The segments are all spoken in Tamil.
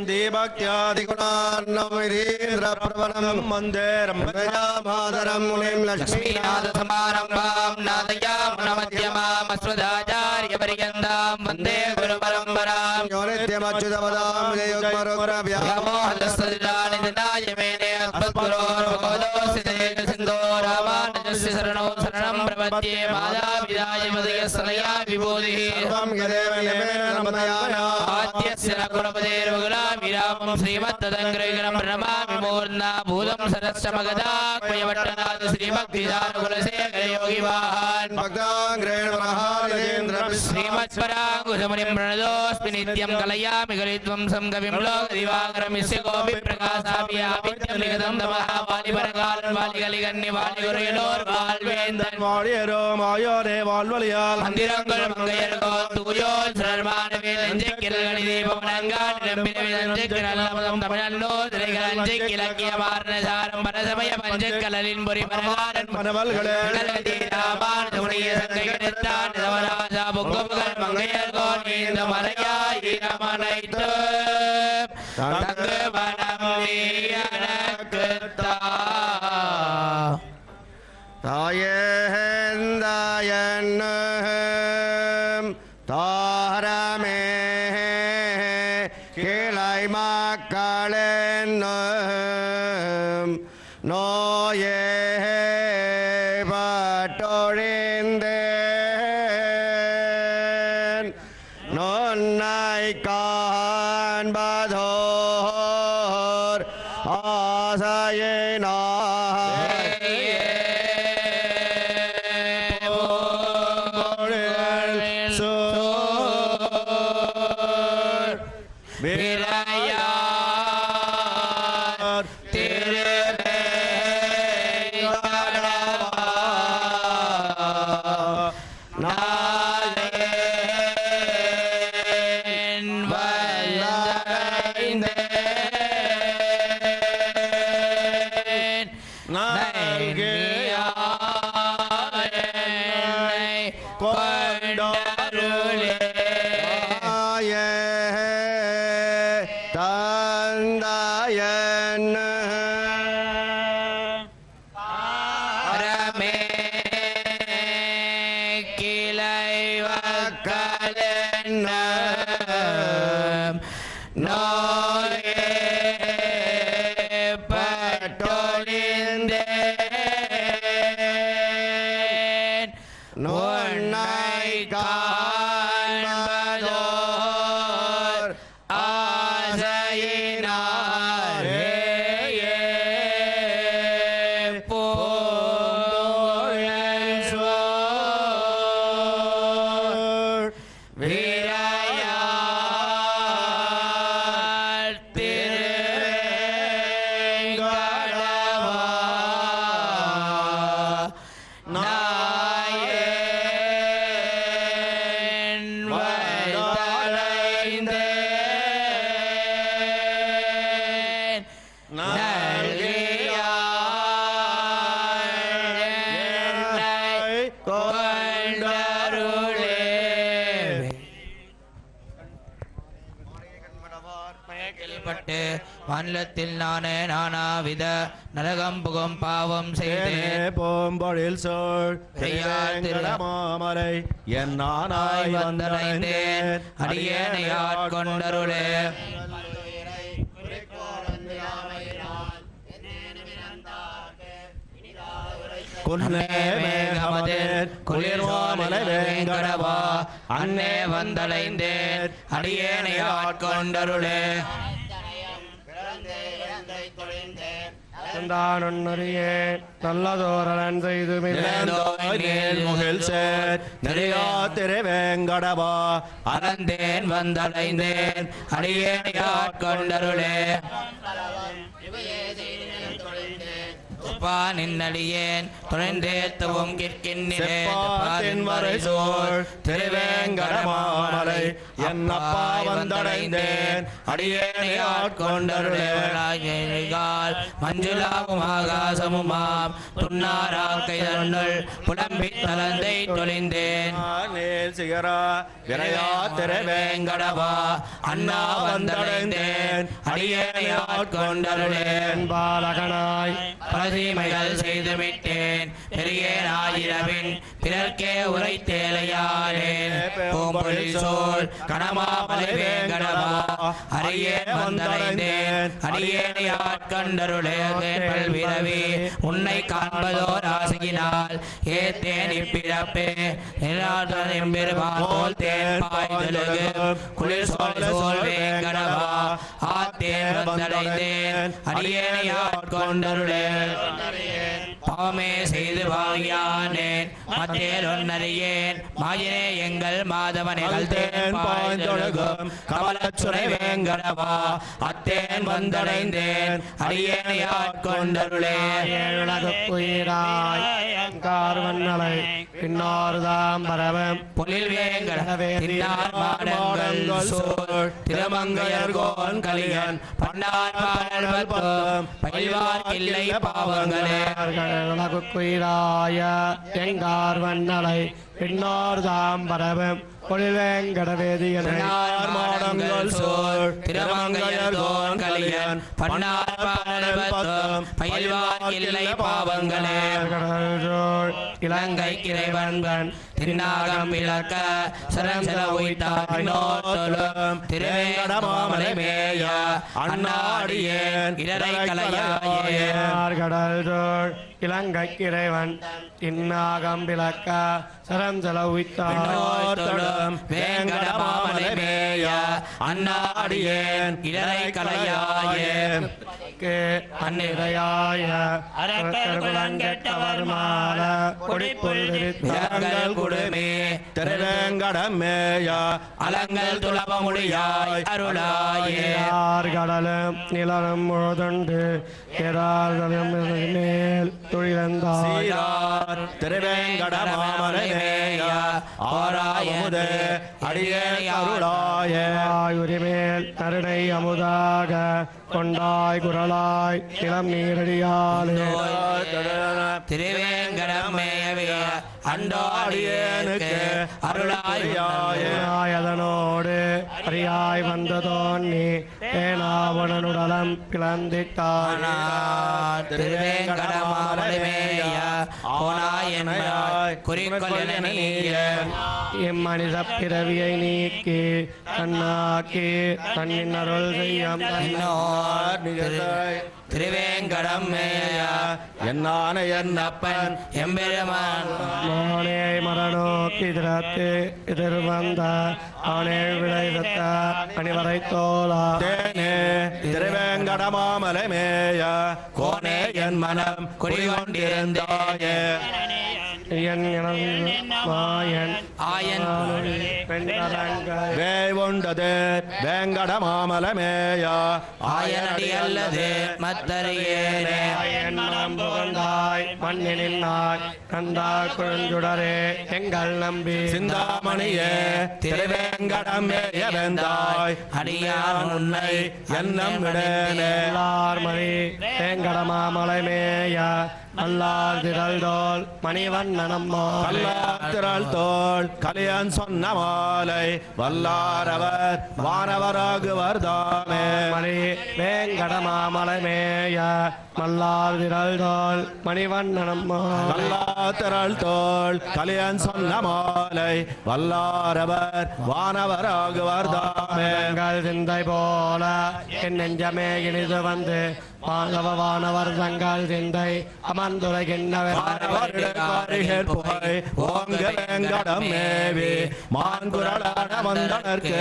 दीपक्त्यादिगुणान्नवीरेन्द्रप्रवणं वन्दे रम्भयामादरं मुनिं लक्ष्मीनाथसमारम्भां नादयामुनमध्यमाम् अस्मदाचार्यपर्यन्तां वन्दे गुरुपरम्परां यो नित्यमच्युतपदां जयोग्मरुग्रव्यामोहदस्तदिदानिदिनाय मेने अस्मद्गुरोर्भगवतोऽस्ति रामानुजस्य शरणौ शरणं प्रपद्ये मातापिताय मदयस्तनया विभूतिः सर्वं यदेव यमेन नमयाना आद्यस्य न गुणपतेर्वगुलामिरामं श्रीमत्तदङ्ग्रविग्रहं प्रणमामि मूर्धा भूतं सरस्वमगदाक्मयवट्टनाथ श्रीभक्तिदानकुलशेखर योगिवाहान् भक्ताङ्ग्रेण महाराजेन्द्र श्रीमत्पराङ्कुशमुनिं प्रणतोऽस्मि नित्यं कलयामि कलिध्वंसं कविं लोकदिवाकरमिस्य कोऽपि प्रकाशापि आपित्यं निगतं तमः वालिपरकालन् वालिकलिकन्नि वालिगुरुयनोर् வாழ்வேந்தன் வாழியரோ மாயோரே வாழ்வழியால் மந்திரங்கள் மங்கையர்கோ தூயோல் சர்மானவேல் நெஞ்சக்கிரல்களி தீபமனங்கான் நம்பினவிதஞ்சக்கிரல்லம் தமிழன்னோ திரைகள் அஞ்சக்கிலக்கிய மாரணசாரம் பரசமய பஞ்சக்கலின் பொறி பரகாரன் மனவல்களே ராமான் துணிய சங்கைகெடுத்தான் தவராசா பொங்கப்புகள் மங்கையர்கோ நீந்த மறையாய் ரமணைத்து தங்கு மனம் நீயனக்குத்தா தாயேந்தாயன்னும் தாரமே கிளை மக்களென்னும் நோயே பட்டொழிந்தேன் நொன்னை காண்பதோர் ஆசையினா மாநிலத்தில் நானே நானாவித நரகம் புகும் பாவம் செய்தேன் போம்பொழில் சோழ் மாமரை என் நானாய் வந்தடைந்தேன் அடியேனை ஆட்கொண்டருளே அன்னே வந்தடைந்தேன் அடியேனை ஆட்கொண்டருளே நல்லதோரன் செய்து முகில் சேர் நிறையா திருவேங்கடவா அறந்தேன் வந்தடைந்தேன் அடியேனை ஆட்கொண்டருளே தொப்பா நின்னடியேன் துணைந்தேத்தவும் கிற்கின்றேன் செப்பாத்தின் வரைசோர் திருவேங்கடமாமலை என்னப்பா வந்தடைந்தேன் அடியேனை ஆட்கொண்டருளேகால் மஞ்சுளாவும் ஆகாசமுமாம் துன்னாரால் கைதனுள் புலம்பித் தலந்தை தொழிந்தேன் சிகரா விரையா திருவேங்கடவா அண்ணா வந்தடைந்தேன் அடியேனை ஆட்கொண்டருளேன் பாலகனாய் பரதீமைகள் செய்துவிட்டேன் பெரியேனாயிரவின் பிறர்க்கே உரைத்தேலையானேன் பூம்பொழில் சோழ் கணமாமலை வேங்கடவா அரியே வந்தடைந்தேன் அடியேனை ஆட்கொண்டருளேன் பல்விரவி உன்னை காண்பதோர் ஆசையினால் ஏத்தேன் இப்பிறப்பே எம்பெருமான் போல் தேன் பாய்தலுகு குளிர் சோழ சோழ் வேங்கடவா ஆத்தேன் வந்தடைந்தேன் அடியேனை ஆட்கொண்டருளேன் பாவமே செய்து வாங்கியானேன் மத்தேல் ஒன்னறியேன் மாயினே எங்கள் மாதவனைகள் தேன் பாய்ந்தொழுகும் கமலச்சுனை வேங்கடவா அத்தேன் வந்தடைந்தேன் அடியேனை ஆட்கொண்டருளேன் உயிராய் கார்வண்ணலை பின்னார்தாம் பரவம் பொழில் வேங்கடவே தின்னார் மாடங்கள் சோழ் திருமங்கையர்கோன் கலியன் பன்னார் பாடல்பத்தும் பயில்வார் இல்லை பாவங்களே குயிராய எங்கார் வண்ணலை பின்னோர்தாம் பரவம் பொழில்வேங்கடவேதியனை மாடங்கள் சோழ் திருமங்கையர்கோன் கலியன் பன்னார் பாடல்பத்தும் பயில்வார் இல்லை பாவங்களே இலங்கை கிரைவன்கண் தின்னாகம் விளக்க சரஞ்சல உய்தாம் திருவேங்கடமாமலை மேய அண்ணாடியேன் இடரை கலையாயே கடல் இலங்கை இறைவன் இன்னாகம் விளக்க சரஞ்சல உய்தாம் வேங்கடமாமலை மேய அண்ணாடியேன் இடரை கலையாயே அன்னிறையாய அரக்கர் மால கொடிப்புல் விரங்கள் குடுமே திருவேங்கடமேய அலங்கள் துளபமுடியாய் அருளாயே கடலும் நிலனும் முழுதுண்டு மேல் தொழிலந்தாய் திருவேங்கடமாமலைமேய ஆராயமுது அடியேனை அருளாய உரிமேல் கருணை அமுதாக கொண்டாய் குரலாய் இளம் நீரடியாலே திருவேங்கடமேயவே அண்டோடியேனுக்கு அருளாயதனோடு அறியாய் வந்ததோன்னி ஏனாவனுடலம் பிளந்திட்டான் திருவேங்கடமாமலைமேய போனாய் குறிக்கொள்ள இம்மனித பிறவியை நீக்கி தன்னாக்கி தன்னின் அருள் செய்யம் திருவேங்கடம் மேய என்னான என்னப்பன் எம்பெருமான் மோனே மரணோக்கி திறத்து எதிர்வந்த அவனே விளைவித்த அணிவரை தோலா தேனே திருவேங்கடமாமலைமேய கோனே என் மனம் குடிகொண்டிருந்தாயே மாயன் ஆயன் வேவுண்டது வேங்கடமாமலமேய ஆயனடி அல்லது மத்தறியேனே புகழ்ந்தாய் மண்ணினாய் கந்தாய் குழஞ்சுடரே எங்கள் நம்பி சிந்தாமணியே திருவேங்கடமேய வெந்தாய் அடியான் உன்னை எண்ணம் விடேனே மணி வேங்கடமாமலை மேய அல்லார் திரள் தோல் மணிவண்ணனம்மா கல்லார் திரள் தோள் கலியன் சொன்ன மாலை வல்லாரவர் வானவராகுவர் தாமே மணி வேங்கடமாமலை மேய மல்லார் திரள் தோல் மணிவண்ணனம்மா கல்லார் திரள் தோள் கலியன் சொன்ன மாலை வல்லாரவர் வானவராகுவர் தாமே சிந்தை போல என் நெஞ்சமே இனிது வந்து வானவர் தங்கள் சிந்தை அமர்ந்துரைகின்றவர் புகை ஓங்க வேங்கடம் மேவி மான் மான் குரலான வந்தனர்க்கு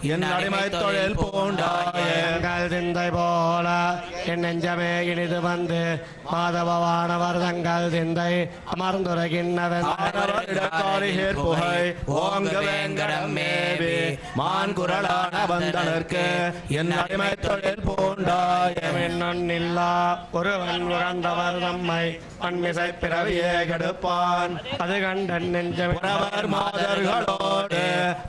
என் அடிமை தொழில் பூண்டாயே எங்கள் சிந்தை போல என் நெஞ்சமே இனிது வந்து மாதவவானவர் தங்கள் சிந்தை அமர்ந்துரைகின்றவன் புகை ஓங்க வேங்கடம் மேவி மான் குரலான வந்தனர்க்கு என் அடிமை தொழில் பூண்டாயே இல்லா ஒருவன் உகந்தவர் தம்மை பன்மிசை பிறவியே கெடுப்பான் அது கண்டன் நெஞ்சமிவர் மாதர்களோடு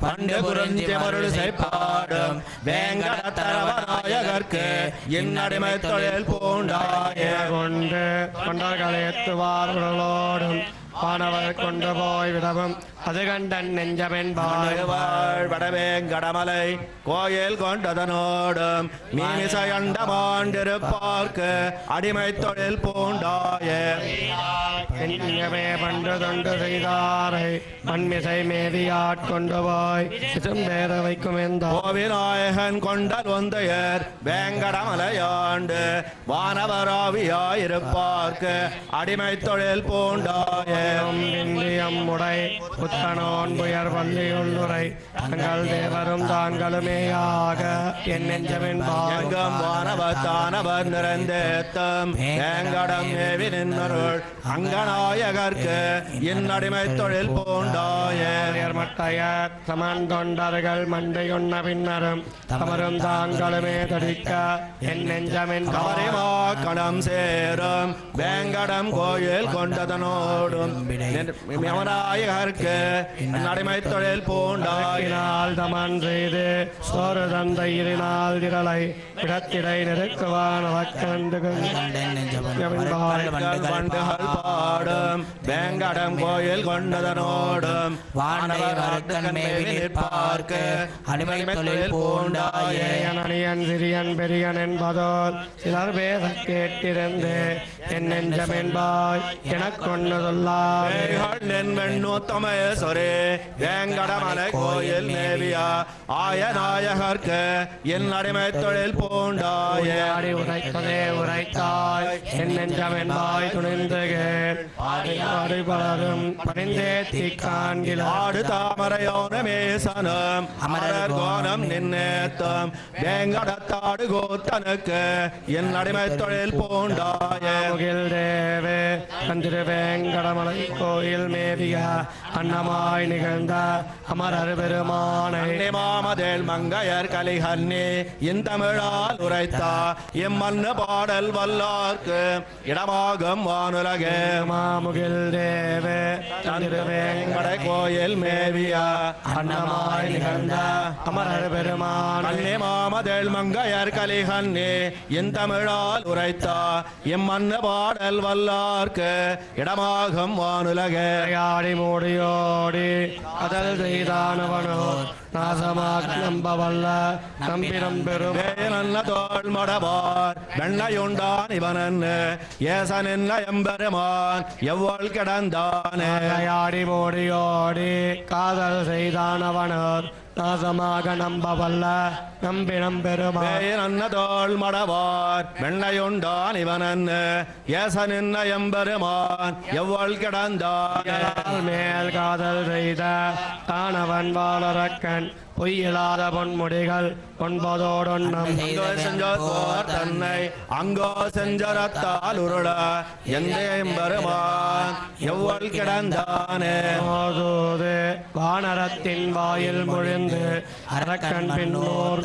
பண்டு குறிஞ்சி மருள் செய்பாடும் வேங்கடத்தரவநாயகர்க்கு என் அடிமை தொழில் பூண்டாயே கொண்டு கொண்டர்கள் ஏற்றுவார்களோடும் வானவர் கொண்டு போய் விடவும் அது கண்டன் நெஞ்சமென்பாள் வடவேங்கடமலை கோயில் கொண்டதனோடும் மீமிசை அண்டமாண்டிருப்பார்க்கு அடிமை தொழில் பூண்டாயே எங்கமே பண்டு தொண்டு செய்தாரை மண்மிசை மேதியாட்கொண்டு போய் பேர வைக்கும் கோவிநாயகன் கொண்டல் ஒந்தையர் வேங்கடமலையாண்டு வானவராவியாயிருப்பார்க்கு அடிமை தொழில் பூண்டாயே இந்தியம் உடை புத்தனோன் புயர் பள்ளியுள்ளுரை தங்கள் தேவரும் தாங்களுமேயாக என் நெஞ்சமின் பாங்கம் வானவத்தானவர் நிறைந்தேத்தம் வேங்கடம் மேவி நின்னருள் அங்கநாயகர்க்கு என் அடிமை தொழில் பூண்டாயே மட்டைய சமன் தொண்டர்கள் மண்டையொன்ன பின்னரும் தமரும் தாங்களுமே தடிக்க என் நெஞ்சமின் கவரிமா கணம் சேரும் வேங்கடம் கோயில் கொண்டதனோடும் யமநாயகர்க்கு அடிமை தொழில் பூண்டாயினால் தமன் செய்து சோறு தந்தையினால் திரளை இடத்திடை நெருக்குவான் வண்டுகள் பாடும் வேங்கடம் கோயில் கொண்டதனோடும் வானவர்க்கு அடிமை தொழில் பூண்டாயே அணியன் சிறியன் பெரியன் என்பதோர் சிலர் பேச கேட்டிருந்து என் நெஞ்சமென்பாய் எனக்கொண்டு சொல்லாத்தமேஸ்வரே வேங்கடமலை கோயில் மேவியா ஆயநாயகர்க்கு என் அடிமை தொழில் பூண்டாயே உரைத்ததே உரைத்தாய் என் நெஞ்சமென்பாய் துணிந்து பலரும் பணிந்தேத்தி காண்கில் ஆடு தாமரையோன மேசனம் அமரர் கோணம் நின்னேத்தம் வேங்கடத்தாடு கோத்தனுக்கு என் அடிமை தொழில் பூண்டாயே தேவே தந்திரு வேங்கடமலை கோயில் மேவிய அன்னமாய் நிகழ்ந்த அமரர் பெருமானை மாமதேல் மங்கையர் கலிகன்னி இந்தமிழால் உரைத்தா எம்மன்னு பாடல் வல்லார்க்கு இடமாகும் வானுலகே மாமுகில் தேவே தந்திரு வேங்கட கோயில் மேவிய அன்னமாய் நிகழ்ந்த அமரர் பெருமான் மாமதேல் மங்கையர் கலிகன்னி இந்தமிழால் உரைத்தா எம்மன்னு பாடல் வல்லார்க்கு இடமாகும் வானுலகே ஆடி மூடியோடி அதல் செய்தானவனோ நாசமாக நம்பவல்ல நம்பினம் பெருமே நல்ல தோல் மடவார் வெண்ணையுண்டான் இவனன் ஏசன் எம்பெருமான் எவ்வளவு கிடந்தானே ஆடி மூடியோடி காதல் செய்தானவனர் நாசமாக நம்பவல்ல நம்பினம் பெருமான் தோல் மடவார் வெண்ணையுண்டான் இவனன் ஏசன் எம்பெருமான் எவ்வளவு கிடந்தான் மேல் காதல் செய்த தானவன் வாழறக்கன் பொய்யில்லாத பொன்முடிகள் ஒன்பதோடொன்னம் தன்னை அங்கோ செஞ்சரத்தால் உருள எந்த எம்பெருமான் எவ்வளவு கிடந்தானே வானரத்தின் வாயில் முழிந்து அரக்கன் பின்னோர்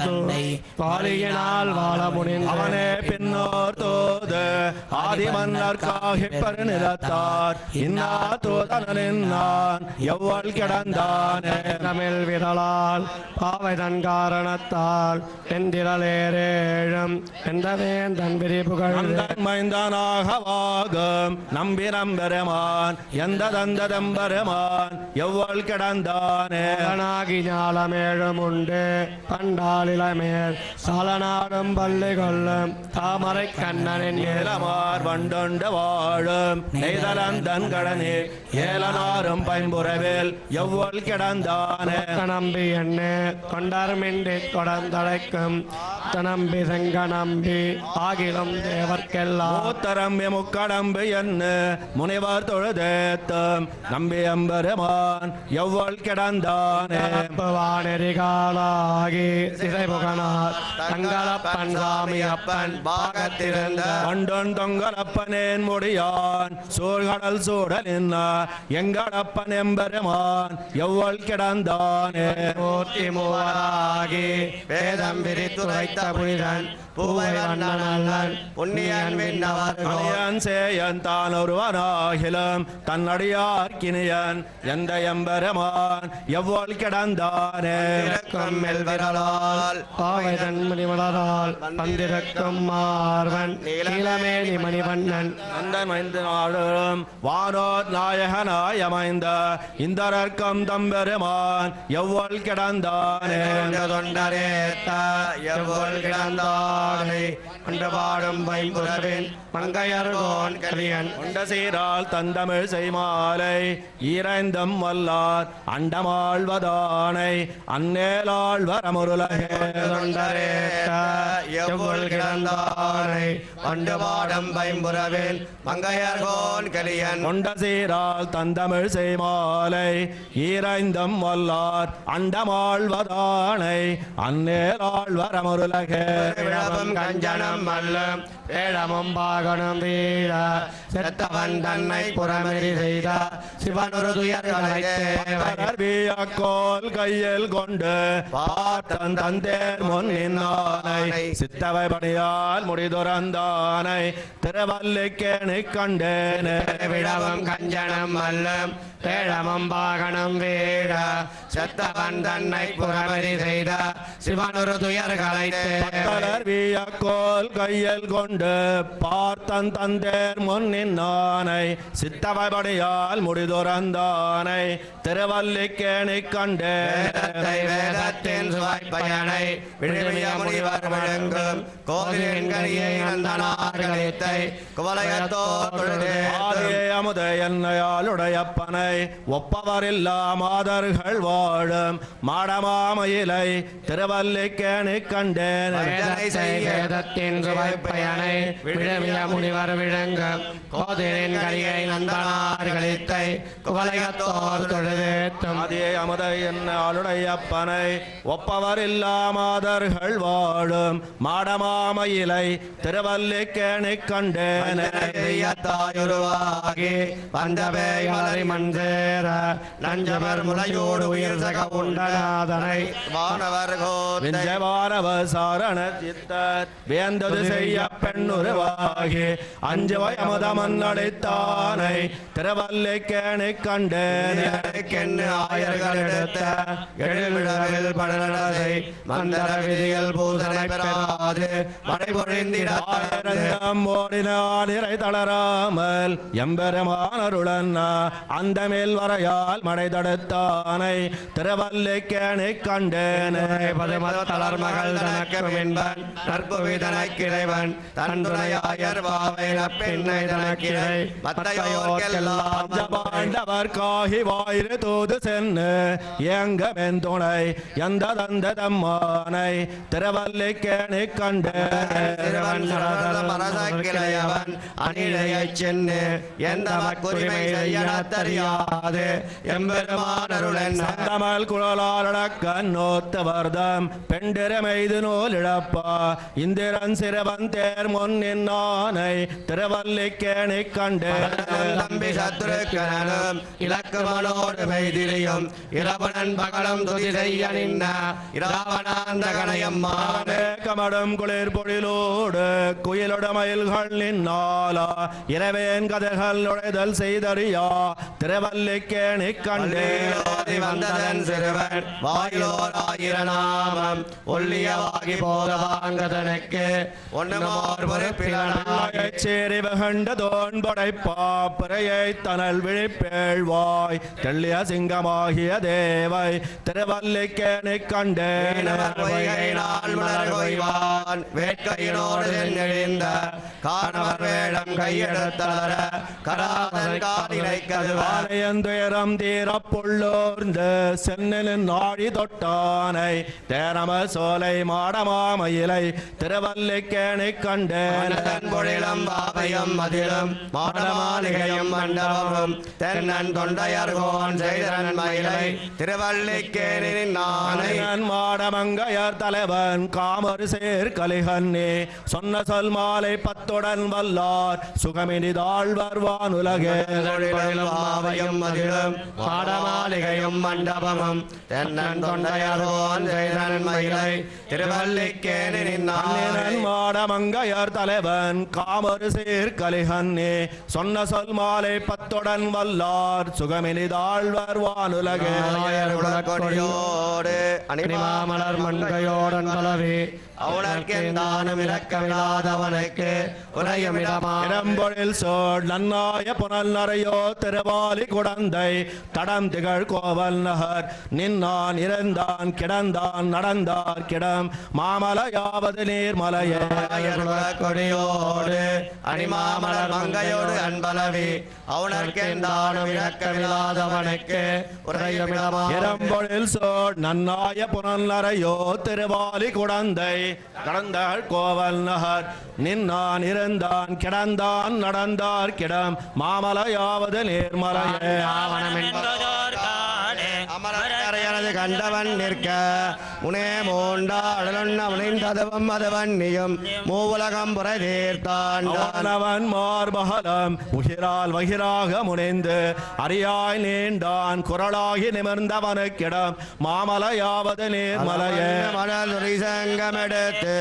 வாலியினால் வாழ முடிந்து அவனே பின்னோர் தோது ஆதி மன்னர் காகி பெருநிலத்தார் இன்னா தோதனின் நான் எவ்வளவு கிடந்தானே தமிழ் விரலால் பாவை தன் காரணத்தால் எந்திரலேரேழும் எந்த வேந்தன் விரிப்புகள் மைந்தனாகவாகும் நம்பி நம்பெருமான் எந்த தந்ததம்பெருமான் எவ்வளவு கிடந்தானே ஞாலமேழும் உண்டு பண்டாலிலமேல் சாலநாடும் பள்ளி கொள்ளும் தாமரை கண்ணனின் ஏலமார் வண்டொண்டு வாழும் நெய்தலந்தன் கடனில் ஏலனாரும் பயன்புறவில் எவ்வளவு கிடந்தானே நம்பி என்னே தொண்டர்மின்றி தொடர்ந்தழைக்கும் தனம்பி செங்க நம்பி ஆகிலும் தேவர்க்கெல்லாம் மூத்தரம்பி முக்கடம்பு என்ன முனிவர் தொழுதேத்தம் நம்பி எம்பெருமான் எவ்வள் கிடந்தானே வானெறிகாலாகி திசைபுகனார் தங்களப்பன் சாமி அப்பன் பாகத்திருந்த கண்டோன் தொங்கலப்பனேன் முடியான் சூழ்கடல் சூடல் எங்களப்பன் எம்பெருமான் எவ்வள் கிடந்தானே மூர்த்தி மூவராகி வேதம் விரித்துரைத்த புனிதன் பூவை வண்ணனல்லன் புண்ணியன் விண்ணவர்கள் அணியன் சேயன் தான் ஒருவனாகிலும் தன்னடியார்க்கினியன் எந்த எம்பெருமான் எவ்வள் கிடந்தானே விரலால் பாவைதன் மணிமலரால் வந்திருக்கும் மார்வன் நீலமேனி மணிவண்ணன் அந்த மைந்தனாலும் வானோர் நாயகனாயமைந்த இந்தரர்க்கம் தம்பெருமான் எவ்வள் கிடந்தானே தொண்டரேத்த எவ்வள் கிடந்தானே அன்று பாடும் பைம்புறவின் மங்கையர்கோன் கலியன் கொண்ட சீரால் தந்தமிழ் செய்மாலை ஈரைந்தம் வல்லார் அண்டமாழ்வதானை அந்நேலாள் வரமுருலகே தொண்டரேத்த எவ்வள் கிடந்தானே அன்று பாடும் பைம்புறவின் மங்கையர்கோன் கலியன் கொண்ட சீரால் தந்தமிழ் செய்மாலை ஈரைந்தம் வல்லார் அண்டமாழ்வதானை அந்நேலாள் வரமுருலகே விழவும் கஞ்சனம் மல்லும் வேடமும் பாகனும் வீழ செத்தவன் தன்னை புறமெறி செய்த சிவனொரு துயர்களை கோல் கையில் கொண்டு பார்த்தன் தந்தேர் முன்னின்னானை சித்தவை பணியால் முடிதுறந்தானை திருவல்லிக்கேணி கண்டேனே விழவும் கஞ்சனம் மல்லும் வேடமும் பாகனும் வீழ செத்தவன் தன்னை புறமெறி செய்த சிவனொரு துயர்களை கோல் கையில் கொண்டு பார்த்தன் தந்தேர் முன்னின்னானை சித்தவை பணியால் முடிதுறந்தானை திருவல்லிக்கேணி கண்டேனை வேதத்தின் சுவைப்பயனை விழுமிய முனிவர் வழங்கும் கோவிலின் கரியை அந்தனார்களித்தை குவலயத்தோர் தொழுதே ஆதியே அமுத என்னையாளுடையப்பனை ஒப்பவரில்லா மாதர்கள் வாழும் மாடமாமயிலை திருவல்லிக்கேணி கண்டேன் வேதத்தின் சுவைப்பயனை விழுமிய முனிவர் விழுங்கும் கோதிலின் கரியை நந்தனார்களித்தை குவலயத்தோர் தொழுதேத்தும் ஆதியே அமுத என்னையாளுடையப்பனை ஒப்பவரில்லா மாதர்கள் வாழும் மாடமாமயிலை திருவல்லிக்கேணி கண்டேன் தாயுருவாகி வந்தவேயலை மஞ்சேர நஞ்சமர் முலையோடு உயிர் சக உண்டநாதனை வானவர் விஞ்சவானவ சாரண சித்தர் வேந்தது செய்ய பெண்ணுருவாகி அஞ்சு வயமுதமன் அளித்தானை திருவல்லிக்கேணி கண்டேன் ஆயர்கள் எடுத்த எழுவிழவில் படநடை மந்தர விதிகள் பூசனை பெறாது மழை பொழிந்திடம் ஓடினால் இறை தளராமல் எம்பெருமானருடன் அந்த மேல் வரையால் மழை தடுத்தானை திருவல்லிக்கேணி கண்டேனே தளர் மகள் தனக்கும் என்பன் நற்புவி தனக்கிறைவன் தன் துணையாயர் பாவை பெண்ணை தனக்கிறை மத்தையோர்க்கெல்லாம் பாண்டவர் காகி வாயிறு தூது சென்று எங்கமென் துணை எந்த தந்த தம்மானை திருவல்லிக்கேணி கண்டேனே மரசக்கிளையவன் அணிழையை சென்று எந்த மக்குரிமை செய்யத்தறியாது எம்பெருமானருடன் சந்தமல் குழலாளடக்கன் நோத்தவர்தம் பெண்டிரமெய்து நூல் இழப்பா இந்திரன் சிறுவன் தேர் முன்னின்னானை திருவல்லிக்கேணி கண்டேன் தம்பி சத்ருக்கனும் இலக்குமனோடு வைதிரியும் இரவணன் பகலும் துதி செய்ய நின்ன இராவணாந்த கணையம்மானே கமடும் குளிர் பொழிலோடு குயிலோட மயில்கள் நின்னாலா இரவேன் கதைகள் நுழைதல் செய்தறியா திருவல்லிக்கேணி கண்டேன் வந்ததன் சிறுவன் வாயிலோர் ஆயிரநாமம் ஒல்லியவாகி போத வாங்கதனுக்கு ஒன்னுமோர் பொறுப்பிலனா சேரி வகண்டதோன் படைப்பா பிறையை தனல் விழிப்பேழ்வாய் தெள்ளிய சிங்கமாகிய தேவை திருவல்லிக்கேணி கண்டேன் வேட்கையினோடு சென்றெழிந்த காணவர் வேடம் கையெடுத்தளர கராதன் காலிலை கதுவானையந்துயரம் தீரப்புள்ளோர்ந்து சென்னின் நாழி தொட்டானை தேரம சோலை மாடமாமயிலை திருவல்லிக்கேணி கண்டேன் பொழிலும் பாவையும் மதிலும் மாடமாளிகையும் மண்டபமும் தென்னன் தொண்டையர்கோன் செய்தன் மயிலை திருவல்லிக்கேணின் நானை மாடமங்கையர் தலைவன் காமர் சேர் கலிகன்னே சொன்ன சொல் மாலை பத்துடன் வல்லார் சுகமினிதாள் வருவான் உலகே பாவையும் மதிலும் மாடமாளிகையும் மண்டபமும் தென்னன் தொண்டையர்கோன் செய்தன் மயிலை திருவல்லிக்கேணின் நானை மாடமங்கையர் தலைவன் காமர் சேர் கலிகன்னே சொன்ன சொல் மாலை பத்துடன் வல்லார் சுகமினிதாள் வருவான் உலகே கொடியோடு அணிமாமலர் மண்கையோடன் பலவே அவனற்கெந்தானும் இறக்கமில்லாதவனுக்கு இடம்பொழில் சோழ் நன்னாய புனல் நரையோ திருவாலி குடந்தை தடம் திகழ் கோவல் நகர் நின்னான் இறந்தான் கிடந்தான் நடந்தார் கிடம் மாமலையாவது நீர்மலையே கொடியோடு அணிமாமலர் மங்கையோடு அன்பலவி அவனற்கெந்தானும் இறக்கமில்லாதவனுக்கு இடம்பொழில் சோழ் நன்னாய புனல் நரையோ திருவாலி குடந்தை கடந்தாள் கோவல் நகர் நின்னான் இருந்தான் கிடந்தான் நடந்தார் கிடம் மாமலையாவது நேர்மலையே அமரக்கரையனது கண்டவன் நிற்க முனே மூண்டாடலுண்ண முனைந்ததுவும் அதுவன்னியும் மூவுலகம் புரை தீர்த்தான் மார்பகலம் உகிரால் வகிராக முனைந்து அரியாய் நீண்டான் குரலாகி நிமிர்ந்தவனுக்கிடம் மாமலையாவது நேர்மலையே மணல் சங்கமெடுத்து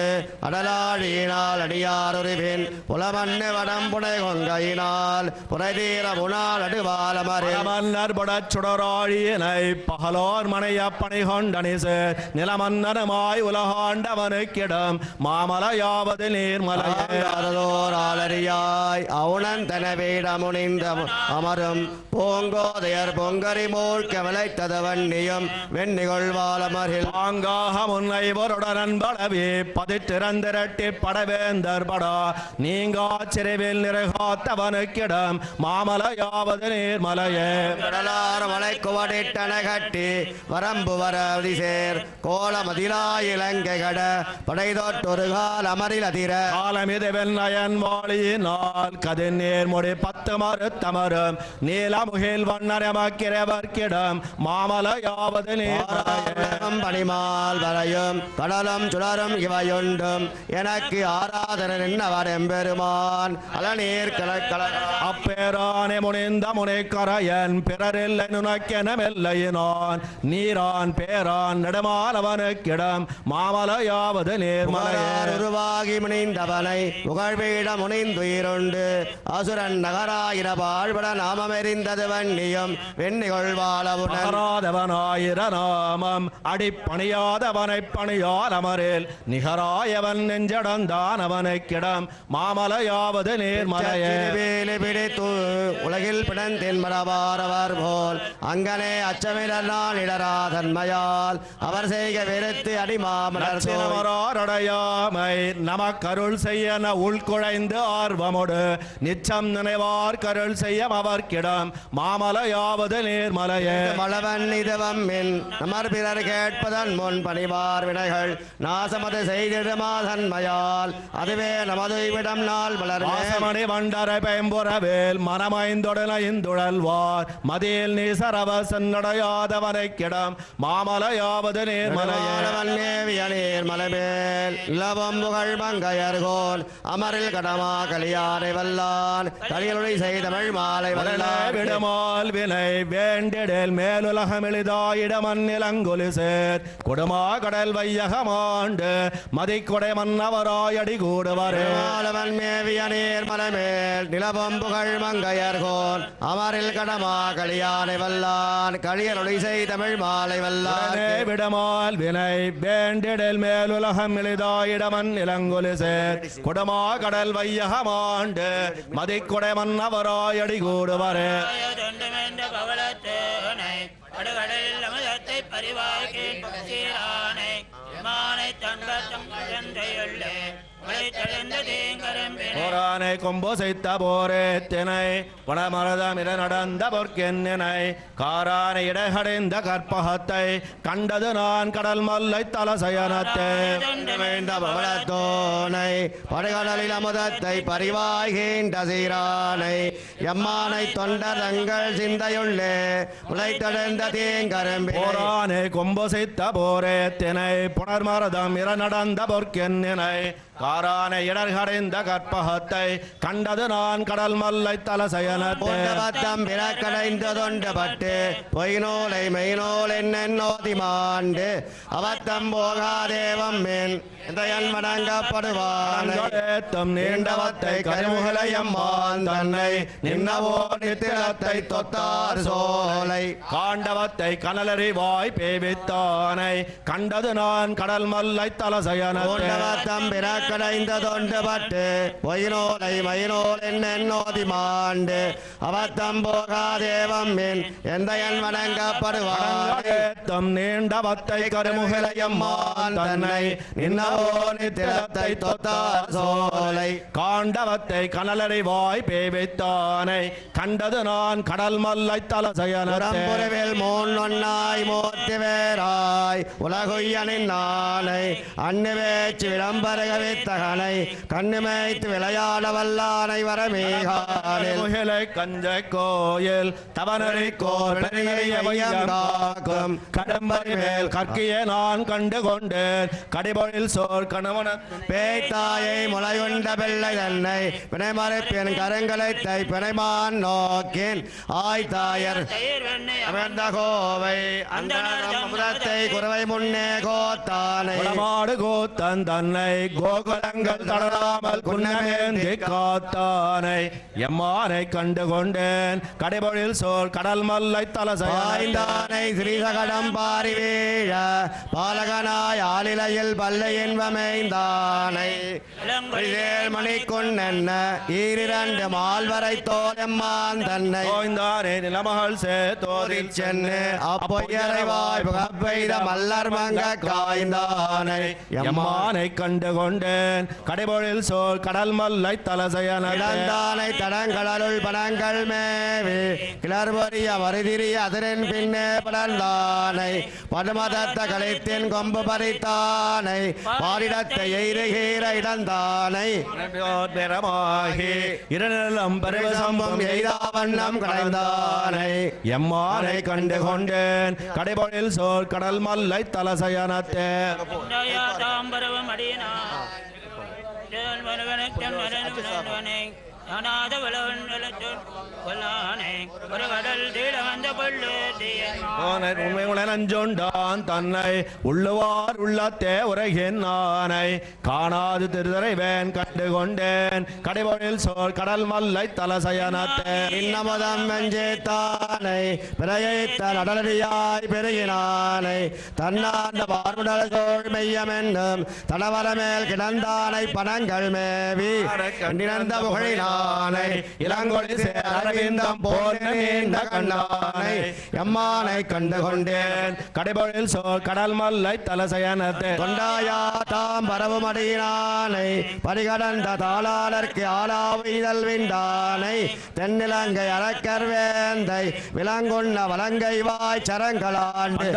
அடலாழியினால் அடியாருரிவின் புலமண்ணு வடம் புனை கொங்கையினால் புரைதீர முனால் அடுவாலமரில் மன்னர் புடச் சுடராழியினை பகலோர் மனையப்பனை கொண்டனிசு நிலமன்னருமாய் உலகாண்டவனுக்கிடம் மாமலையாவது நீர்மலையோராளறியாய் அவுணன் தனவேடமுனிந்த அமரும் பூங்கோதையர் பொங்கரி மூழ்க விளைத்ததவன்னியும் வெண்ணிகொள்வாலமரில் பாங்காக முன்னை ஒருடன் படவே பதித்திறந்திரட்டி படவேந்தர் படா நீங்கா சிறைவில் நிறைகாத்தவனுக்கிடம் மாமலையாவது நீர்மலையே கடலார் மலை குவடிட்டன கட்டி வரம்பு வரதி சேர் கோல மதிலாயிலங்கை கட படைதொட்டொரு கால் அமரில் அதிர காலமிதவன் நயன் வாழியினால் கதிர் நேர்முடி 10 மறுத்தமரும் நீலமுகில் வண்ணரமக்கிறவர்க்கிடம் மாமலையாவது நீர்மலையே பனிமால் வரையும் கடலும் சுடரும் இவையுண்டும் எனக்கு ஆராதனை நின்றவர் எம்பெருமான் அலநீர் கலக்கல அப்பேரானே முனிந்த முனைக்கரையன் பிறரில்லை நுணக்கெனமெல்லையினான் நீரான் பேரான் நெடுமாலவனுக்கிடம் மாமலையாவது நேர்மலையே உருவாகி முனைந்தவனை புகழ்வீட முனைந்துயிருண்டு அசுரன் நகராயிர வாழ்பட நாமமெறிந்தது வன்னியும் வெண்ணிகொள்வாளவுனாயிர நாமம் அடிப்பணியாதவனை பணியால் அமரில் நிகராயவன் நெஞ்சடந்தான் அவனுக்கிடம் மாமலையாவது நேர்மலையே வேலி பிடித்து உலகில் பிணந்தின் மரபாரவர் போல் அங்கனே அச்சமிடனால் இடராதன்மையால் அவர் செய்க வெறுத்து அடிமாமலர்டையாமை நமக்கருள் செய்ய உள்குழைந்து ஆர்வமோடு நிச்சம் நினைவார் கருள் செய்ய அவர்க்கிடம் மாமலையாவது நேர்மலையே மலவன் இதுவம் மின் நமர் பிறர் கேட்பதன் முன் பணிவார் வினைகள் நாசமது செய்திடுமாதன்மையால் அதுவே நமது விடம் நாள் மலர்மணி வண்டரை பயம்புறவேல் மனமைந்தொடன இந்துழல்வார் மதியில் நீசரவ சென்னடையாதவனைக்கிடம் மாமலையாவது நேர்மலையே நேர்மலைமேல் இளவம் புகழ் மங்கையர்கோன் அமரில் கடமா கலியானை வல்லான் கலியலுடைய செய்தமிழ் மாலை விடுமால் வினை வேண்டிடல் மேலுலகம் எளிதாயிடமன் நிலங்கொலி சேர் கொடுமா கடல் வையகமாண்டு மதிக்கொடை மன்னவராயடி கூடுவரேவன் மேவிய நேர்மலைமேல் நிலவம் புகழ் மங்கையர்கோன் அமரில் கடமா கலியானை வல்லான் கலியலுடைய செய்தமிழ் மாலை வல்லான் விடமால் வினை வேண்டிடல் மேலுலகம் எளிதாயிடமன் இளங்குலிசேர் குடமா கடல் வையகமாண்டு மதிக்குடை மன்னவராயடி கூடுவரே தொண்டுமென்ற பவளத்தேனை அடுகடலில் அமுதத்தை பரிவாய்க்கின் சீரானை மானை தங்கள் தங்கையுள்ளே போரானை கொம்பு செய்த போரே தினை புனமரதமிட நடந்த பொற்கென்னினை காரானை இடகடைந்த கற்பகத்தை கண்டது நான் கடல் மல்லை தலசயனத்தை பவளத்தோனை படுகடலில் அமுதத்தை பரிவாய்கின்ற சீரானை எம்மானை தொண்டர் தங்கள் சிந்தையுள்ளே முளைத்தடைந்த தேங்கரம்பி போரானை கொம்பு செய்த போரே தினை புனர்மரதம் இட நடந்த பொற்கென்னினை காரானை இடர்கடைந்த கற்பகத்தை கண்டது நான் கடல் மல்லை தலசயனத்தை பத்தம் பிறக்கடைந்த தொண்டப்பட்டு பொய்நூலை மெய்நூல் என்னோதி மாண்டு அவத்தம் போகாதேவம் மேன் வணங்கப்படுவான் நீண்டவத்தை கருமுகலையம்மான் தன்னை நின்னவோ நித்திலத்தை தொத்தார் சோலை காண்டவத்தை கனலறிவாய் பேவித்தானை கண்டது நான் கடல் மல்லை தலசயனத்தம் பிறக்கடைந்த தொண்டுபட்டு பொய்நூலை மயிநூல் என்னோதி மாண்டு அவத்தம் போகாதேவம் மின் எந்தையன் வணங்கப்படுவான் நீண்டவத்தை கருமுகலையம்மான் தன்னை நின்னவோ நித்திலத்தை தொத்தார் சோலை காண்டவத்தை கனலறிவாய் பேவித்தானை கண்டது நான் கடல் மல்லை தலசயனத்தில் மூன்னொன்னாய் மூர்த்தி வேறாய் உலகுய்யனின் நாளை அன்னு வேச்சு விளம்பரக வித்தகனை கண்ணுமைத்து விளையாட வல்லானை வரமேகாலை கஞ்ச கோயில் தவனரை கோர்க்கும் கடம்பரி மேல் கற்கிய நான் கண்டு கொண்டேன் கடிபொழில் சோர் கணவன பேய்த்தாயை முளையுண்ட பிள்ளை தன்னை பிணைமறைப்பின் கரங்களை தை பிணைமான் நோக்கின் ஆய்தாயர் அமர்ந்த கோவை அந்த அமுதத்தை குறவை முன்னே கோத்தானை மாடு கோத்தன் தன்னை கோகுலங்கள் தளராமல் குன்னமேந்தி காத்தானை எம்மானை கண்டு கொண்டேன் கடைபொழில் சோர் கடல் மல்லை தலசாய்ந்தானை ஸ்ரீசகடம் பாரி வீழ பாலகனாய் ஆலிலையில் பல்லை இன்பமைந்தானை மணிக்குண்ணென்ன ஈரிரண்டு மால்வரை தோலம்மான் தன்னை ஓய்ந்தானே நிலமகள் சேத்தோதில் சென்று அப்பொய்யரை வாய்ப்பு கப்பெய்த மல்லர் மங்க காய்ந்தானை எம்மானை கண்டு கொண்டேன் கடைபொழில் சோல் கடல் மல்லை தலசயனானை தடங்கடலுள் படங்கள் மேவி கிளர்பொரிய மறுதிரிய அதரின் பின்னே படர்ந்தானை படுமதத்த கலைத்தின் கொம்பு பறித்தானை பாரிடத்தை எய்துகீர இடந்தானை பெறமாகி இரநிலம் பருவசம்பம் எய்தாவண்ணம் கடைந்தானை எம்மானை கண்டு கொண்டேன் கடைபொழில் சோல் கடல் மல்லை தலசயனத்தே தாம்பரவம் அடியனா அநாத ஒரு கடல் தீட வந்த உண்மையுடன் தன்னை உள்ளுவார் உள்ளத்தே உரைகின் நானை காணாது திருதரைவேன் கண்டு கொண்டேன் கடைபொழில் சோர் கடல் மல்லை தலசயனத்தே இன்னமதம் வெஞ்சேத்தானை பிறையைத்த நடலடியாய் பெருகினானை தன்னாண்ட பார்முடல் சோழ் மெய்யமென்னும் தடவரமேல் கிடந்தானை பணங்கள் மேவி நிறந்த புகழினானை இளங்கொழி அரவிந்தம் போன்ற நீண்ட கண்ணானை எம்மானை கண்டு கொண்டேன் கடைபொழில் சோர் கடல் மல்லை தலசயனத்தே கொண்டாயா தாம் பரவும் அடியினானை பரிகடந்த தாளாளர்க்கு ஆளாவுதல் விண்டானை தென்னிலங்கை அரக்கர் வேந்தை விலங்குண்ண வலங்கை வாய் சரங்களாண்டு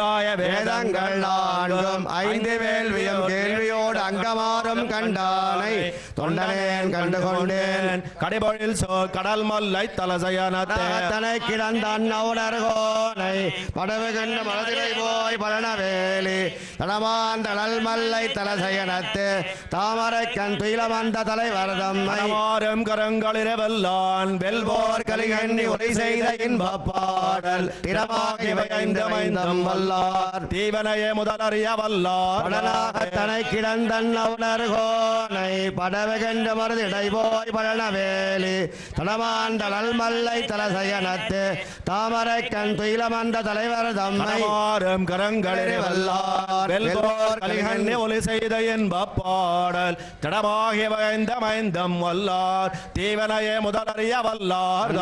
வேதங்கள் நான்கும் ஐந்து வேள்வியும் கேள்வியோடு அங்கமாறும் கண்டானை தொண்டனேன் கண்டு கொண்டேன் கடைபொழில் சோர் கடல் மல்லை தலசயனத்தனை கிடந்தான் நவுடர்கோனை படவு கண்டு மலதிரை போய் பழனவேலி தடமாந்தடல் மல்லை தலசயனத்து தாமரைக்கண் துயிலமந்த தலைவர் தம்மைமாறும் கரங்களிரவல்லான் வெல்வோர் கலிகண்ணி உரை செய்த இன்பப் பாடல் திறமாகி வைந்த மைந்தம் வல்லார் தீவனையே முதலறிய வல்லார் தனை கிடந்த தடமன்னவுணர் கோனை படவெகென்ற மருதிடை போய் பழனவேலி தடமான் தளல் மல்லை தலசயனத்து தாமரை கண் துயிலமந்த தலைவர் தம்மை மாறும் கரங்களில் வல்லார் வெல்போர் கலிகண்ணி ஒலி செய்த என்ப பாடல் தடமாகி வகைந்த மைந்தம் வல்லார் தீவனையே முதலறிய வல்லார்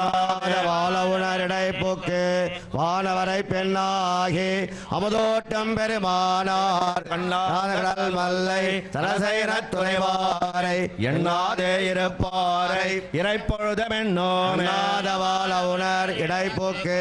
வாழவுணரிடை போக்கு வானவரை பெண்ணாகி அமுதோட்டம் பெருமானார் கண்ணாதல் மல்லை தலசைன துறைவாரை எண்ணாதே இருப்பாரை இறைப்பொழுதமென்னோனாத வாழவுணர் இடைப்போக்கு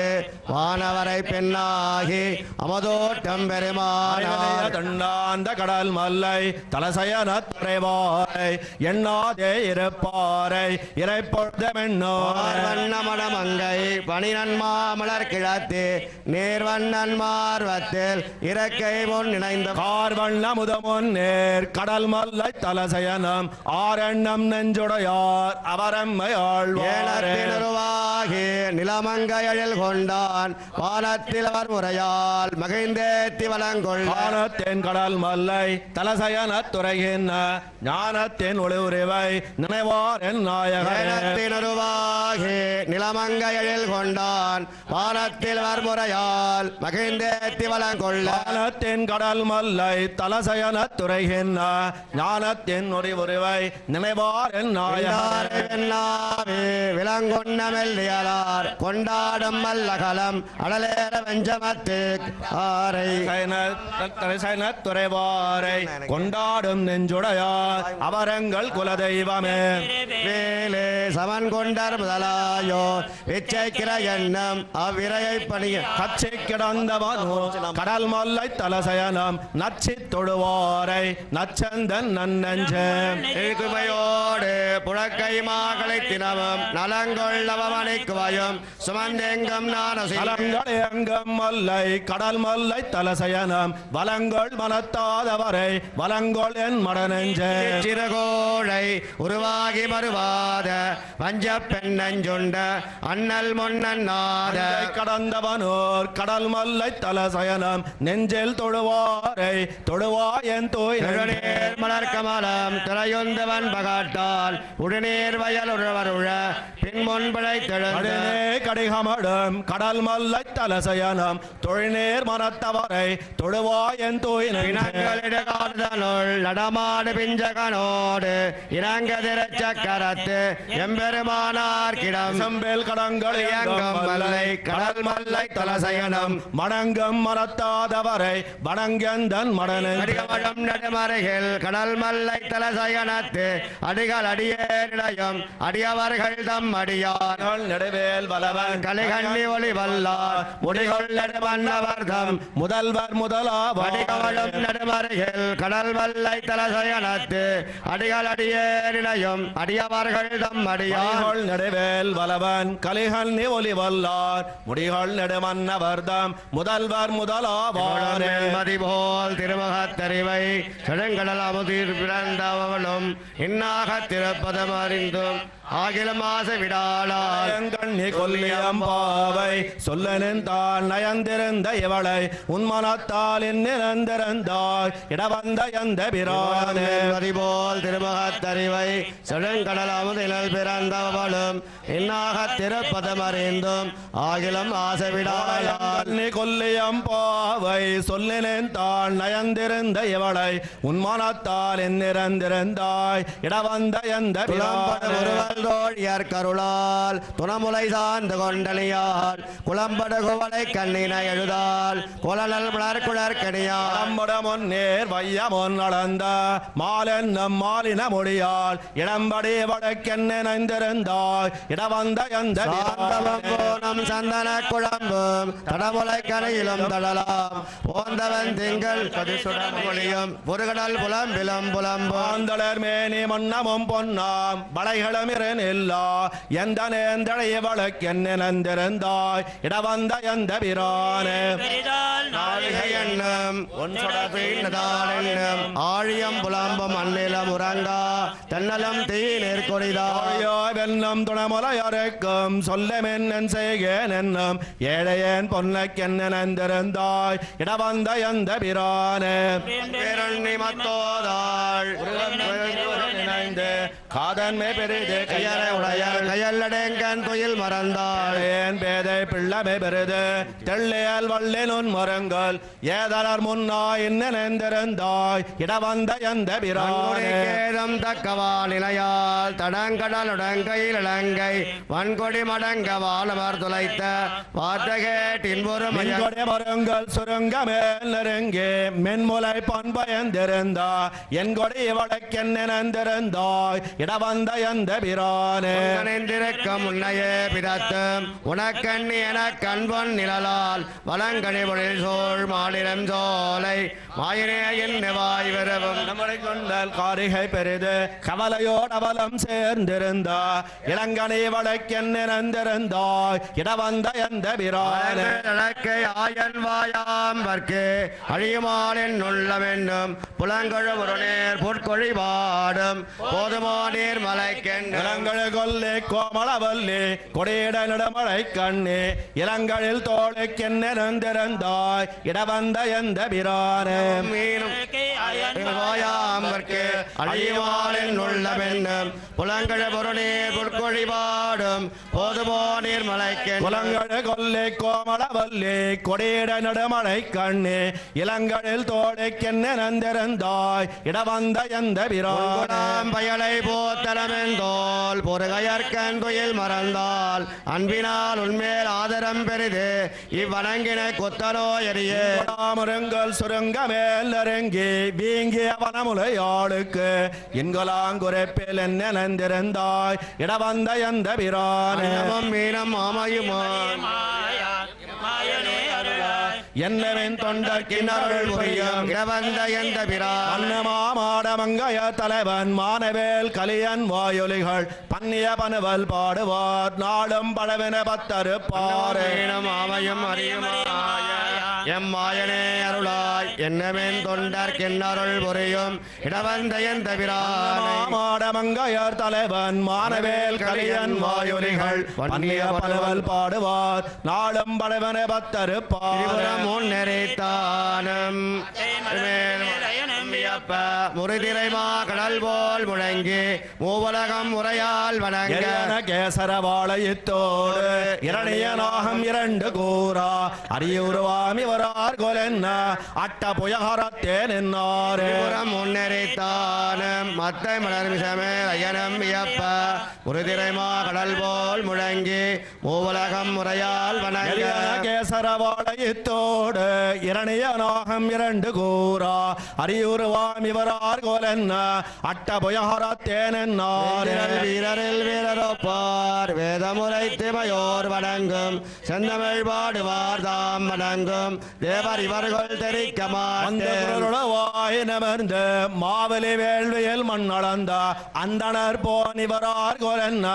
வானவரை பெண்ணாகி அமுதோட்டம் பெருமானார் தண்ணாந்த கடல் மல்லை தலசயன துறைவாரை எண்ணாதே இருப்பாரை இறைப்பொழுதமென்னோர் வண்ணமணமங்கை பனிநன்மா மலர் கிழத்து நேர்வண்ணன் மார்வத்தில் இறக்கை முன் இணைந்த கார்வண்ண முதமுன் நேர் கடல் மல்லை தலசயனம் ஆரெண்ணம் நெஞ்சுடையார் அவரம்மை ஆழ்வாரே ஏனத்தினருவாகி நிலமங்கையழில் கொண்டான் வானத்தில் அவர் முறையால் மகிழ்ந்தேத்தி வளங்கொள் ஞானத்தின் கடல் மல்லை தலசயன துறைகின்ற ஞானத்தின் ஒளிவுரிவை நினைவார் என் நாயகனே ஏனத்தினருவாகி நிலமங்கையழில் கொண்டான் வானத்தில் அவர் முறையால் மகிழ்ந்தேத்தி வளங்கொள்ள ஞானத்தின் கடல் மல்லை தலசயன துறைகின்ற ஞானத்தின் ஒளிவுரிவை நினைவார் என் நாயகனே விலங்கொன்ன மெல்லியலார் கொண்டாடும் மல்லகலம் அடலேற வெஞ்சமத்து ஆரை துறைவாரை கொண்டாடும் நெஞ்சுடையார் அவரங்கள் குலதெய்வமே வேலே சமன் கொண்டார் முதலாயோ இச்சைக்கிற எண்ணம் அவ்விரையை பணிய கச்சி கிடந்தவனோ கடல் மல்லை தலசயனம் நச்சி தொடுவாரை நச்சந்தன் நன்னஞ்சோடு புழக்கை மாகளை தினமும் நலங்கொள்ளவமணிக்குவயும் சுமந்தெங்கும் நலங்களையங்கம் மல்லை கடல் மல்லை தலசயனம் வலங்கள் மனத்தாதவரை வலங்கொள் என் மடநெஞ்சே சிறகோழை உருவாகி மறுவாத பஞ்ச பெண்ணஞ்சுண்ட அண்ணல் முன்னாத கடந்தவனோர் கடல் மல்லை தலசயனம் நெஞ்சில் தொழுவாரை தொழுவாயன் தோய் மலர் கமலம் துறையொந்தவன் பகாட்டால் உடனேர் வயல் உழவருழ பின்முன்படை தெழுந்தே கடிகமடும் கடல் மல்லை தலசயனம் தொழிநேர் மனத்தவரை தொழுவாயன் தோய் காடுதனுள் நடமாடு பிஞ்சகனோடு இறங்கதிர சக்கரத்து எம்பெருமானார் கிடம் செம்பேல் கடங்கள் மல்லை கடல் மல்லை தலசயனம் மணங்கம் மனத்தாதவரை வணங்கந்தன் மடனம் நடுமறைகள் கடல் மல்லை தலசயனத்து அடிகள் அடியேரிடையும் அடியவர்கள் தம் அடியார்கள் நடுவேல் வலவன் கலிகண்ணி ஒளி வல்லார் முடிகள் நடுமன்னவர்தம் முதல்வர் முதலாவடிகளும் நடுமறைகள் கடல் மல்லை தலசயனத்து அடிகள் அடியேரிடையும் அடியவர்கள் தம் அடியார்கள் நடுவேல் வலவன் கலிகண்ணி ஒளி வல்லார் முடிகள் நடுமன்னவர்தம் முதல்வர் முதலாவாரே மதிபோல் திருமுகத்தறிவை செடுங்கடல் அமுதீர் பிறந்தவளும் இன்னாக திருப்பதம் அறிந்தும் ஆகிலும் ஆசை விடாளால் கண்ணி கொல்லியம்பாவை சொல்லனின் தான் நயந்திருந்த இவளை உன்மனத்தால் நிறந்திருந்தாய் இடவந்த எந்த பிரானே மதிபோல் திருமுகத்தறிவை செடுங்கடல் அமுதில் பிறந்தவளும் இன்னாக திருப்பதம் அறிந்தும் ஆகிலும் ஆசை விடாளால் கண்ணி கொல்லியம்பாவை சொல்லினேன் தான் நயந்திருந்த இவளை உன்மனத்தால் நிறந்திருந்தாய் இடவந்த எந்த பிரானே தோழியர் கருளால் துணமுலை சார்ந்து கொண்டலியால் குளம்படு குவளை கண்ணினை எழுதால் குலநல் மலர் குளர்கணியால் முன்னேர் வையமொன் அளந்த மாலென்னும் மாலின மொழியால் இடம்படி வடக்கென்னிருந்தாய் இடவந்த எந்த போனம் சந்தன குழம்பும் தடமுலை கனையிலும் தடலாம் போந்தவன் திங்கள் மொழியும் புருகடல் புலம்பிலும் புலம்பாந்தளர் மேனி மன்னமும் பொன்னாம் வளைகளும் எல்லா எந்த நேர்ந்தழையவளுக்கு என்ன நந்திருந்தாய் இடவந்த எந்த பிரானே பெரிதால் நாழிகை எண்ணம் உன் சுடப்பீண்டதால் எண்ணம் ஆழியம் புலம்பும் அந்நிலம் உறங்கா தன்னலம் தீ நெற்கொடிதாய் வெல்லம் துணமுலையறுக்கும் சொல்லமென்னன் செய்கேன் என்னும் ஏழையன் பொன்னக்கென்ன நந்திருந்தாய் இடவந்த எந்த பிரானே பேரண்ணி மத்தோதாள் நினைந்து காதன்மை பெரிது கையறை உடையாள் கையல்லடேங்கன் துயில் மறந்தாள் ஏன் பேதை பிள்ளமை பெரிது தெள்ளியல் வள்ளினுன் மரங்கள் ஏதலர் முன்னா இன்னெந்திருந்தாய் இடவந்த எந்த பிரானே கேதம் தக்கவா நிலையால் தடங்கடலுடங்கையில் இளங்கை வன்கொடி மடங்க வானவர் துளைத்த வார்த்தகேட்டின் ஒரு மின்கொடை மரங்கள் சுருங்க மேல் நெருங்கி மென்முலை பண்பயந்திருந்தா என் கொடி வழக்கென்ன நந்திருந்தாய் இடவந்த எந்த பிரானே நின்றிருக்கும் உன்னையே பிதத்தும் உனக்கண்ணி என கண்பொன் நிழலால் வளங்கனி பொழில் சோழ் மாநிலம் சோலை மாயினே என்னவாய் விரவும் நம்மளை கொண்டல் காரிகை பெரிது கவலையோடவலம் சேர்ந்திருந்தா இளங்கனி வழக்கென்ன நந்திருந்தாய் இடவந்த எந்த பிரானே அழக்கை ஆயன் வாயாம்பர்க்கு அழியுமாலின் உள்ளமென்னும் புலங்கொழு ஒரு நேர் பொற்கொழி பாடும் போதுமானீர் மலைக்கென்று இளங்கழு கொல்லே கோமளவல்லி கொடியிட நடுமழை கண்ணே இளங்களில் தோளுக்கென்ன நந்திருந்தாய் இடவந்த எந்த பிரானே மீனும் வாயாம்பர்க்கு அழியுமாலின் உள்ளமென்னும் புலங்கழ ஒரு நேர் பொற்கொழி பாடும் போதுமானீர் மலைக்கென்று குலங்கழு கொல்லை கோமளவல்லி கொடியிட நடுமழை கண்ணே இளங்களில் தோளுக்கென்ன நந்திருந்தாய் இடவந்த எந்த பிரானே பயலை போத்தலமெந்தோல் பொறுகையற்கன் துயில் மறந்தால் அன்பினால் உன்மேல் ஆதரம் பெரிது இவ்வணங்கின கொத்தலோ எரியே முருங்கல் சுருங்க மேல் நெருங்கி வீங்கிய வனமுலையாளுக்கு இன்கொலாங்குரைப்பில் என்ன நந்திருந்தாய் இடவந்த எந்த பிரானே அன்னமும் மீனம் மாமையுமா மாயனே அருளாய் என்னவென் தொண்டர்க்கினருள் புரியும் இடவந்த எந்த பிரான் அன்னமாமாடமங்கைய தலைவன் மானவேல் கலியன் வாயொலிகள் பன்னிய பனுவல் பாடுவார் நாளும் பழவின பத்தரு பாரு மீனம் ஆமையும் அறியுமாய எம்மாயனே அருளாய் என்னமென் தொண்டர் கிண்ணருள் புரியும் இடவந்த எந்த பிரானை மாடமங்கையர் தலைவன் மானவேல் கலியன் வாயொலிகள் பன்னிய பனுவல் பாடுவார் நாளும் பழவின பத்தரு பாரு திரிபுரம் முன்னெறித்தானம் முறிதிரைமா கடல் போல் முழங்கி மூவுலகம் முறையால் வணங்க எரியன கேசர வாழையத்தோடு இரணிய நாகம் இரண்டு கூறா அரியுருவாமி வரார் கொலென்ன அட்ட புயகரத்தே நின்னாரே திரிபுரம் முன்னெறித்தானம் மத்தை மலர் மிசமே அயனம் வியப்ப முறிதிரைமா கடல் போல் முழங்கி மூவுலகம் முறையால் வணங்க எரியன கேசர வாழையத்தோடு இரணிய நாகம் இரண்டு கூறா அரியுருவாமி வரார் கொலென்ன அட்ட புயகரத்தே நின்னாரே வீரரில் வீரரொப்பார் வேதமுறை திமையோர் வணங்கும் செந்தமிழ் பாடுவார் தாம் வணங்கும் தேவர் இவர்கள் தெரிக்க மாட்டேன் வாய் நமர்ந்து மாவலி வேள்வியில் மண்ணளந்த அந்தனர் போனிவரார் கொலென்ன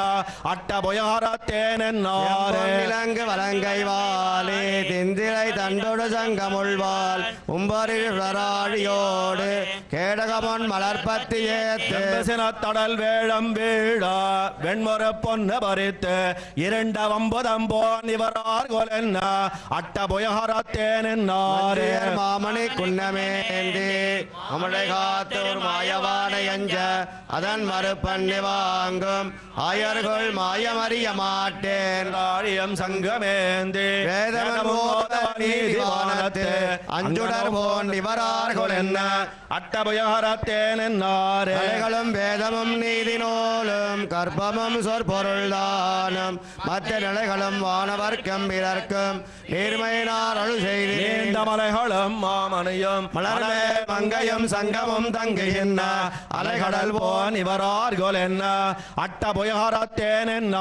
அட்ட புயகரத்தேனாரே இலங்கு வலங்கை வாலே திந்திரை தண்டொடு சங்கமுள்வாள் உம்பரில் வராழியோடு கேடகமன் மலர்பத்தி ஏத்து தடல் வேழம் வீழா வெண்முறை பொண்ணு பறித்து இரண்ட வம்புதம் போன் இவரார் கொலென்ன அட்ட புயகரத்தேனாரே மாமணி குன்னமேந்தி அமலை காத்தோர் மாயவானை அஞ்ச அதன் மறுப்பண்ணி வாங்கும் ஆயர்கள் மாயமறிய மாட்டேன் ஆழியம் சங்கமேந்தி வேதமோதவானத்து அஞ்சுடர் போன் இவரார்கள் என்ன அட்டபுயகரத்தேனாரே கலைகளும் வேதமும் நீதி நூலும் கற்பமும் சொற்பொருள்தானும் மற்ற நிலைகளும் வானவர்க்கம் பிறர்க்கும் நீர்மையினார் அழு செய்து நீண்ட மலைகளும் மாமனையும் மலர்மே மங்கையும் சங்கமும் தங்குகின்ற அலைகடல் போன் இவரார்கள் என்ன அட்டபுயகரத்தேன் என்ன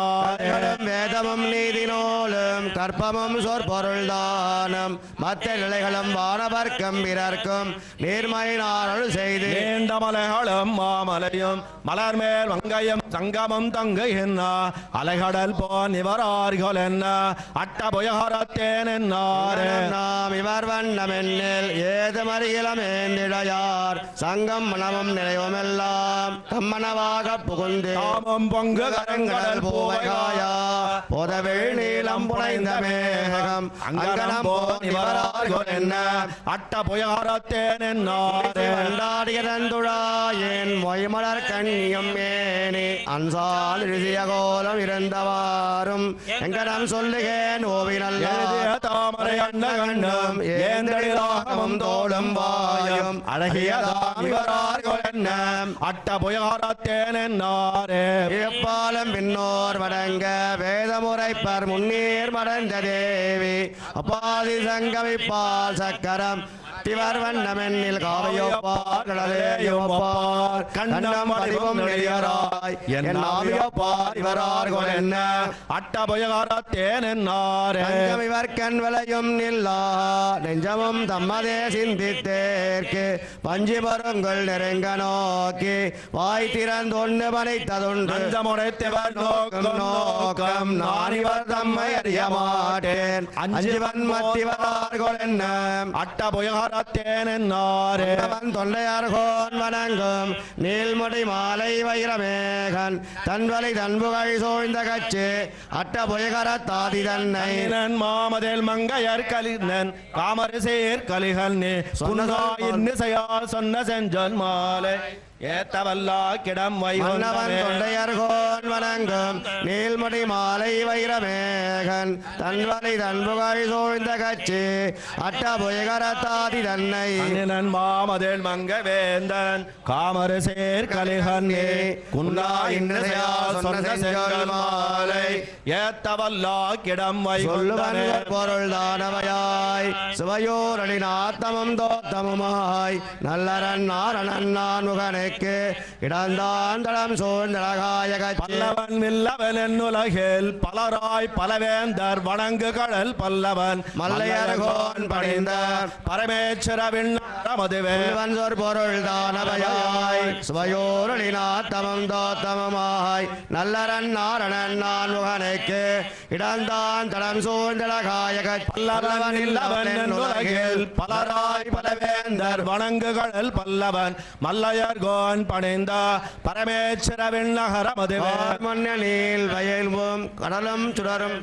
வேதமும் நீதி நூலும் கற்பமும் சொற்பொருள் தானம் மற்ற நிலைகளும் வானவர்க்கும் பிறர்க்கும் நீர்மையினார் அழு செய்து நீண்ட மலைகளும் மாமலையும் மலர்மேல் மங்கையும் சங்கமும் தங்குகின்ற அலைகடல் போன் இவரார்கள் என்ன அட்டபுயகரத்தேன் என்னாரே நாம் இவர் வண்ணமென்னில் ஏது மறியிலமேந்திழையார் சங்கம் மனமும் நிலைவும் எல்லாம் கம்மனவாக புகுந்து தாமம் பொங்கு கரங்கடல் பூவைகாயா போதவேள் நீளம் புனைந்த மேகம் அங்கனம் போன் இவரார்கள் என்ன அட்டபுயகரத்தேன் என்னாரே வண்டாடிய தந்துழாயேன் மொய்மலர் கண்ணியம் ஏனே அன்சால் ரிசிய கோலம் இருந்தவாறும் எங்கனம் சொல்லுகேன் ஓவினல்ல எழுதிய தாமரை அண்ண கண்டம் ஏந்தெழிலாகமும் தோளும் வாயும் அழகியதாம் இவரார்கள் என்ன அட்டபுயகரத்தேன் என்னாரே எப்பாலும் பின்னோர் மடங்க வேதமுறைப்பர் முன்னீர் மடந்த தேவி அப்பாதி சங்கமிப்பால் சக்கரம் திவர் வண்ணமென்னில் காவையொப்பார் கடலேயொப்பார் கண்ணம் வடிவம் நெடியராய் என் ஆவியொப்பார் இவரார்கள் என்ன அட்டபுயகரத்தேன் என்னாரே இவர் கண் விளையும் நில்லா நெஞ்சமும் தம்மதே சிந்தித்தேற்கு பஞ்சு பருங்கள் நெருங்க நோக்கி வாய் திறந்தொன்று பனைத்ததுண்டு நஞ்சமுடைத்தவர் நோக்கம் நோக்கம் நான் இவர் தம்மை அறிய மாட்டேன் அஞ்சுவன் மத்திவரார்கள் என்ன அட்டபுயகரத்தேன் என்னாரே அவன் தொண்டையார்கோன் வணங்கும் நீள்முடி மாலை வைரமேகன் தன்வலை தன்புகழ் சோழ்ந்த கச்சு அட்ட புயகரத்தாதி தன்னை நன் மாமதில் மங்கையர் கலினன் காமரசேர் கலிகள் நீ சொன்னா இன்னிசையால் சொன்ன செஞ்சொல் மாலை ஏத்தவல்லா கிடம் மன்னவன் வைகுந்தமே தொண்டையர்கோன் வணங்கும் நீள்முடி மாலை வைரமேகன் தன்வலை தன்புகழ் சோழ்ந்த கச்சு அட்ட புயகரத்தாதி தன்னை அன்னினன் மாமதில் மங்க வேந்தன் காமரசேர் கலிகள் நீ குன்னா இன்னிசையால் சொன்ன செஞ்சொல் மாலை ஏத்தவல்லா கிடம் சொல்லுவன் வைகுந்தமே பொருள் தானவையாய் சுவையோரளி நாத்தமும் தோத்தமுமாய் நல்லரன் நாரணன் நான் முகனுக்கு இடந்தான் தடம் சூழ்ந்தழகாய கட்சி பல்லவன் வில்லவன் என்னுலகில் பலராய் பலவேந்தர் வணங்கு கடல் பல்லவன் மல்லையர்கோன் பணிந்த பரமேஸ்வர விண்ணமதுவே சொல்லுவன் சொற்பொருள் தானவையாய் சுவையோரளி நாத்தமும் தோத்தமுமாய் நல்லரன் நாரணன் நான் முகனுக்கு இடந்தான் தடம் சூழ்ந்தழகாய கட்சி பல்லவன் இல்லவன் என்னுலகில் பலராய் பலவேந்தர் வணங்கு கடல் பல்லவன் மல்லையர்கோன் பணிந்த பரமேஸ்வர விண்ணகரமதுவே மன்னனில் வயல்வும் கடலும் சுடரும்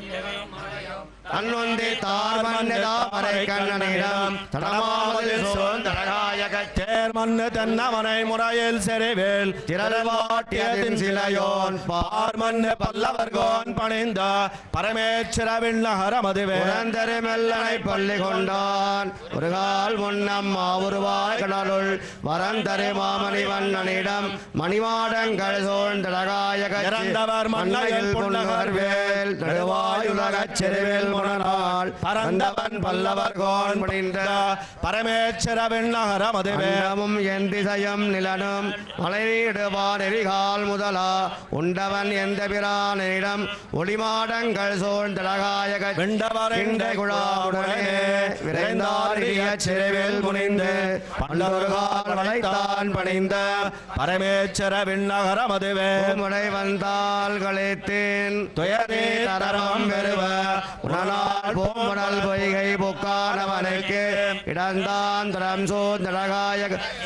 அன்னொந்தி தார் மன்னதாமரை கண்ணனிடம் தடமாவதில் சோழ்ந்தழகாய தேர் மண்ணு தென்னமனை முறையில் செறிவில் திரள்வாட்டியதின் சிலையோன் பார் மண்ணு பல்லவர்கோன் பணிந்த பரமேஸ்வர விண்ணகரமதுவே புரந்தரு மெல்லனை பள்ளி கொண்டான் ஒரு கால் முன்னம் மாவுருவாய் கடலுள் வரந்தரு மாமணி வண்ணனிடம் மணிமாடங்கள் சூழ்ந்தழகாய இறந்தவர் மண்ணையில் புன்னகர் வேல் நடுவாயுலகச் செருவேல் முரணாள் பரந்தவன் பல்லவர்கோன் பணிந்த பரமேஸ்வர விண்ணகரமதுவே வேதமும் என் திசையும் நிலனும் மலைநீடுவான் எரிகால் முதலா உண்டவன் எந்த பிரானிடம் ஒளிமாடங்கள் சூழ்ந்தழகாய விண்டவரிண்ட குழாவுடனே விரைந்தாரிய சிறைவில் முனிந்து பண்டொருகால் வளைத்தான் பணிந்த பரமேஸ்வர விண்ணகரமதுவே முறை வந்தால் களைத்தேன் துயரே தரம் பெறுவ உணனால் போமடல் பொய்கை பொக்கானவனுக்கு இடந்தான் தரம் சூழ்ந்தழகாய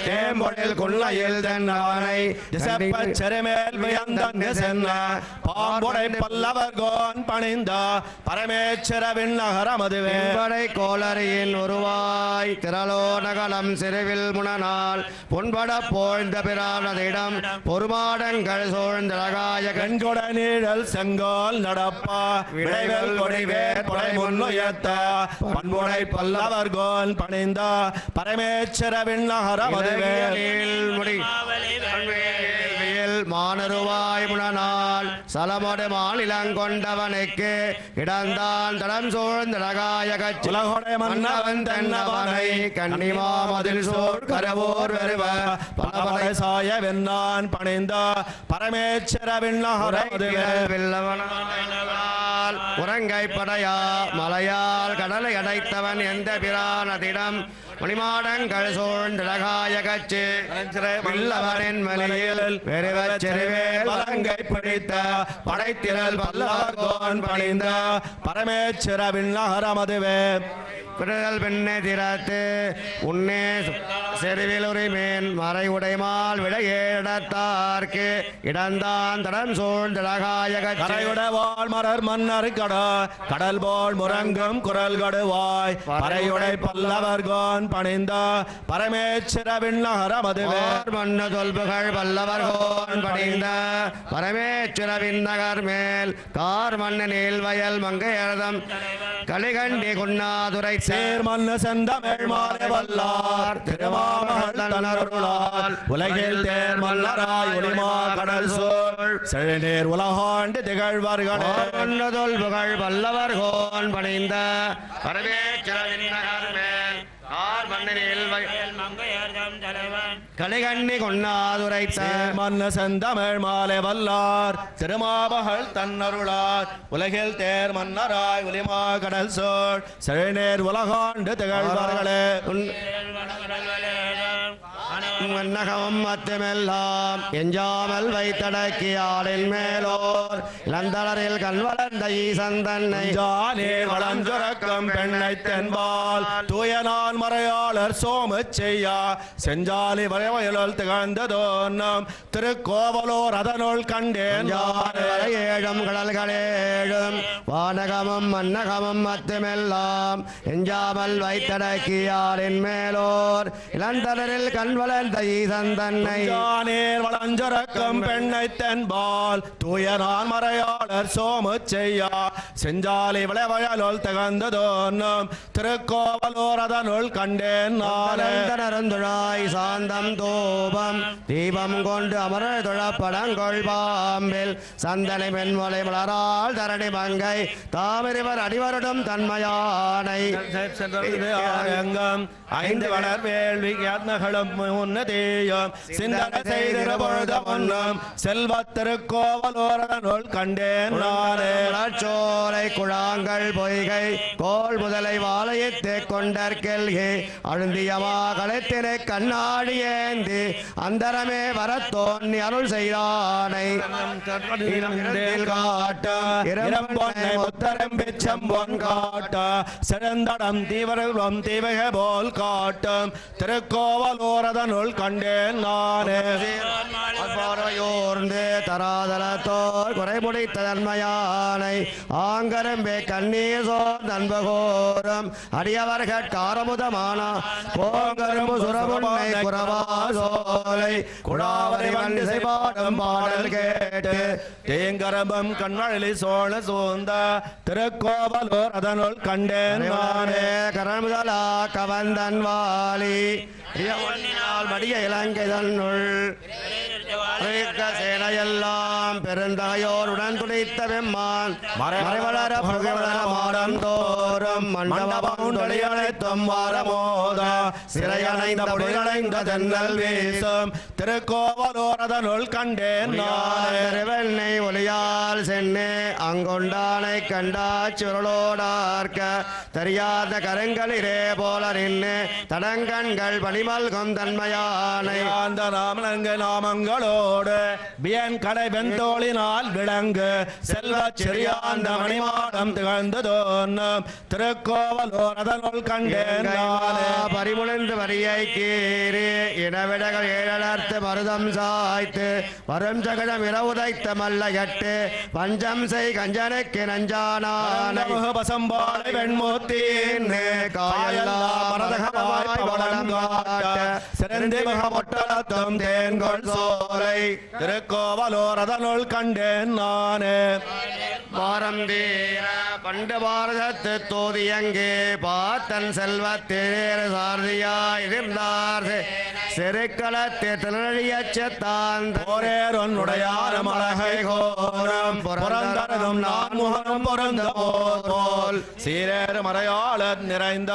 தேம்பொழில் குள்ளையில் தென்னவனை திசப்பச் செருமேல் வியந்தங்கு சென்ன பாம்புடை பல்லவர்கோன் பணிந்த பரமேஸ்வர விண்ணகரமதுவே படை கோளரியின் உருவாய் திரளோ நகலம் சிறுவில் முனனால் பொன்பட போழ்ந்த பிரானதிடம் பொறுமாடங்கள் சூழ்ந்தழகாய கண்கொட நீழல் செங்கோல் நடப்பா விடைவெல் கொடிவேர் படை முன்னுயர்த்த பண்புடை பல்லவர்கோன் பணிந்த பரமேஸ்வர விண்ணகரமதுவே முடி மானருவாய் முனனால் சலமொடு மாநிலங்கொண்டவனுக்கு இடந்தான் தடம் சூழ்ந்தழகாய கட்சி உலகொடை மன்னவன் தென்னவனை கன்னிமாமதில் சூழ் கரவோர் வருவ பலபலை சாய வெண்ணான் பணிந்த பரமேச்சர வில்லவனால் உறங்கை படையா மலையால் கடலை அடைத்தவன் எந்த பிரானதிடம் மணிமாடங்கள் சூழ்ந்தழகாய கட்சி வில்லவனின் மலையில் வெறுவச் செருவேல் வலங்கை பிடித்த படைத்திரல் பல்லவர்கோன் பணிந்த பரமேச்சர விண்ணகரமதுவே பிறல் பெண்ணை திறத்து உன்னே செருவில் உரிமேன் மறை உடைமால் விடையேடத்தார்க்கு இடந்தான் தடம் சூழ்ந்தழகாய கரையுடைவாள் மலர் மன்னர் கடல் போல் முரங்கும் குரல் கடுவாய் பறையுடை பல்லவர்கோன் பணிந்த பரமேச்சர விண்ணகரமதுவே மன்ன தொல்புகள் பல்லவர்கோன் பணிந்த பரமேச்சர விண்ணகர் மேல் கார் மன்னனில் வயல் மங்கையர்தம் கலிகண்டி குன்னாதுரை சேர் மண்ணு செந்தமிழ் மாலை வல்லார் திருமாமகள் தன்னருளால் உலகில் தேர் மல்லராய் ஒளிமா கடல் சூழ் செழுநீர் உலகாண்டு திகழ்வார்களே தொல்புகள் பல்லவர்கோன் பணிந்த பரமேச்சர விண்ணகர் மேல் கார் மன்னனில் மங்கையர்தம் தலைவன் கலிகண்ணி கொன்னாதுரைத்த மண்ணு செந்தமிழ் மாலை வல்லார் திருமாமகள் தன்னருளால் உலகில் தேர் மன்னராய் ஒளிமா கடல் சூழ் செழுநீர் உலகாண்டு திகழ்வார்களே மன்னகமும் மத்துமெல்லாம் எஞ்சாமல் வைத்தடக்கி ஆளின் மேலோர் இளந்தளரில் கண் வளர்ந்த ஈசன் தன்னை ஜானே வளஞ்சுரக்கம் பெண்ணை தென்பால் தூயனான் மறையாளர் சோமு செய்யா செஞ்சாலி வரைவயலுள் திகழ்ந்ததோன்னம் திருக்கோவலூர் அதனுள் கண்டேன் ஏழும் கடல்களேழும் வானகமும் மன்னகமும் மத்துமெல்லாம் எஞ்சாமல் வைத்தடக்கி ஆளின் மேலோர் இளந்தளரில் கண் வளர்ந்த ஈசன் தன்னை ஜானேர் வளஞ்சுரக்கம் பெண்ணை தென்பால் தூயனான் மறையாளர் சோமு செய்யா செஞ்சாலி விளைவயலுள் திகழ்ந்ததோன்னம் திருக்கோவலூர் அதனுள் கண்டேன் நருந்துழாய் சாந்தம் தூபம் தீபம் கொண்டு அமரர் துழப்படங்கொள் பாம்பில் சந்தனை மென்மொழி மலரால் தரணி மங்கை தாமிரிவர் அடிவருடும் தன்மையானை ஐந்து வளர் வேள்வி யாத்மகளும் உன்னதேயம் சிந்தனை செய்திட பொழுத பொன்னும் செல்வ திருக்கோவலூரனுள் கண்டேன் சோலை குழாங்கள் பொய்கை கோல் முதலை வாழையத்தை கொண்டற்கெல்கே அழுந்தியமா களத்தினை கண்ணாடி ஏந்தி அந்தரமே வரத்தோன்னி அருள் செய்தானை காட்டம் காட்ட சிறந்தடம் தீவிரம் தீவக போல் காட்டும் திருக்கோவலூரதனுள் கண்டேன் நானே பார்வையோர்ந்து தராதலத்தோர் குறைமுடித்த தன்மையானை ஆங்கரம்பே கண்ணீர் சோர் நண்பகோரம் அடியவர்கள் காரமுதமான கோங்கரும்பு சுரமுன்னை குறவா சோலை குழாவரி வண்டிசை பாடும் பாடல் கேட்டு தேங்கரபம் கண்வழி சோழ சூந்த திருக்கோவலூர் அதனுள் கண்டேன் நானே கரமுதலா கவந்தன் வாலி மடிய இலங்கை தன்னுள் சேனையெல்லாம் பெருந்தகையோருடன் துணைத்த வெம்மான் மறைவளர மாடம் தோறும் மண்டபம் வாரமோத சிறையணைந்த பொடியணைந்த தென்னல் வீசும் திருக்கோவலூரதனுள் கண்டேன் வெண்ணை ஒளியால் சென்னே அங்கொண்டானை கண்டா சுருளோடார்க்க தெரியாத கருங்களிரே போல நின்று தடங்கண்கள் பணிமல்கும் தன்மையானை அந்த நாமலங்க நாமங்களோடு பியன் கடை வெந்தோளினால் விளங்கு செல்வ சிறியாந்த மணிமாடம் திகழ்ந்ததோன்னும் திருக்கோவலூர் அதனுள் கண்டேன் பரிமுழந்து வரியை கீறி இனவிடகள் ஏழர்த்து மருதம் சாய்த்து வரும் ஜகடம் இரவுதைத்த மல்ல எட்டு பஞ்சம் செய் கஞ்சனுக்கு நஞ்சானானை பசம்பாலை வெண்மூத்தீன் சிறந்தி முகமொட்டலத்தும் தேன்கொள் சோலை திருக்கோவலூர் அதனுள் கண்டேன் நானே பாரம் தீர பண்டு பாரதத்து தோதியங்கே பார்த்தன் செல்வத்தேர சாரதியாய் இருந்தார் செருக்களத்தே திரழியச்சத்தான் போரேருடையாரம் அழகை கோரம் புறந்தரதும் நான் முகனும் பொருந்த போல் சீரேறு மறையாளர் நிறைந்த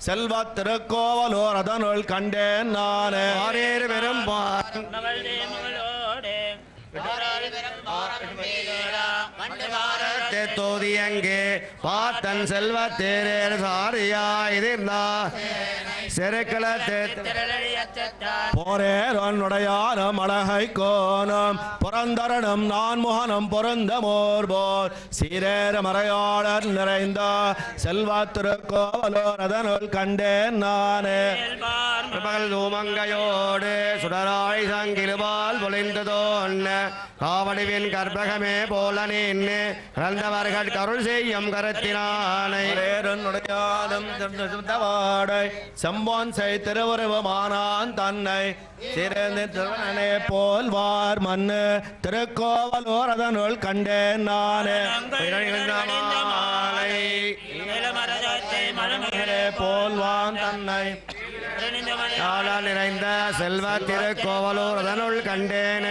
செல்வத் திருக்கோவலூர் அதனுள் கண்டேன் நானே ஆரேறு பெரும் தோதியங்கே பார்த்தன் செல்வத்தேரேர் சாரியாய் இருந்தார் செருக்களத்தே போரேருடையாரம் அழகை கோணம் புறந்தரனும் நான் முகனும் பொருந்த போர் சீரேறு மறையாளர் நிறைந்த செல்வத் திருக்கோவலூர் அதனுள் கண்டேன் நானே பகல் தூமங்கையோடு சுடராய் சங்கிலுபால் பொழிந்து தோன்ன காவடிவின் கற்பகமே போல நின்று கலந்தவர்கள் கருள் செய்யும் கருத்தினானை செம்போன் செய் திருவுருவமானான் தன்னை சிறந்த திருவனே போல்வார் மண்ணு திருக்கோவலூர் அதனுள் கண்டேன் நானே போல்வான் தன்னை நிறைந்த செல்வ திருக்கோவலூர் அதனுள் கண்டேன்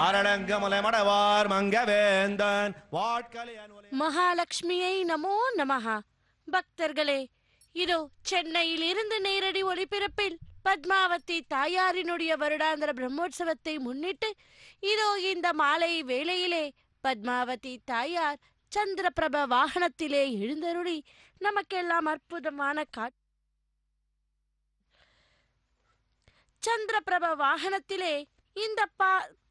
அரடங்க மலைமடவார் மங்கவேந்தன் வாட்களியன் மகாலட்சுமியை நமோ நமஹா. பக்தர்களே, இதோ சென்னையில் இருந்து நேரடி ஒளிபரப்பில் பத்மாவதி தாயாரினுடைய வருடாந்திர பிரம்மோற்சவத்தை முன்னிட்டு இதோ இந்த மாலை வேளையிலே பத்மாவதி தாயார் சந்திரபிரப வாகனத்திலே எழுந்தருளி நமக்கெல்லாம் அற்புதமான சந்திரபிரப வாகனத்திலே இந்த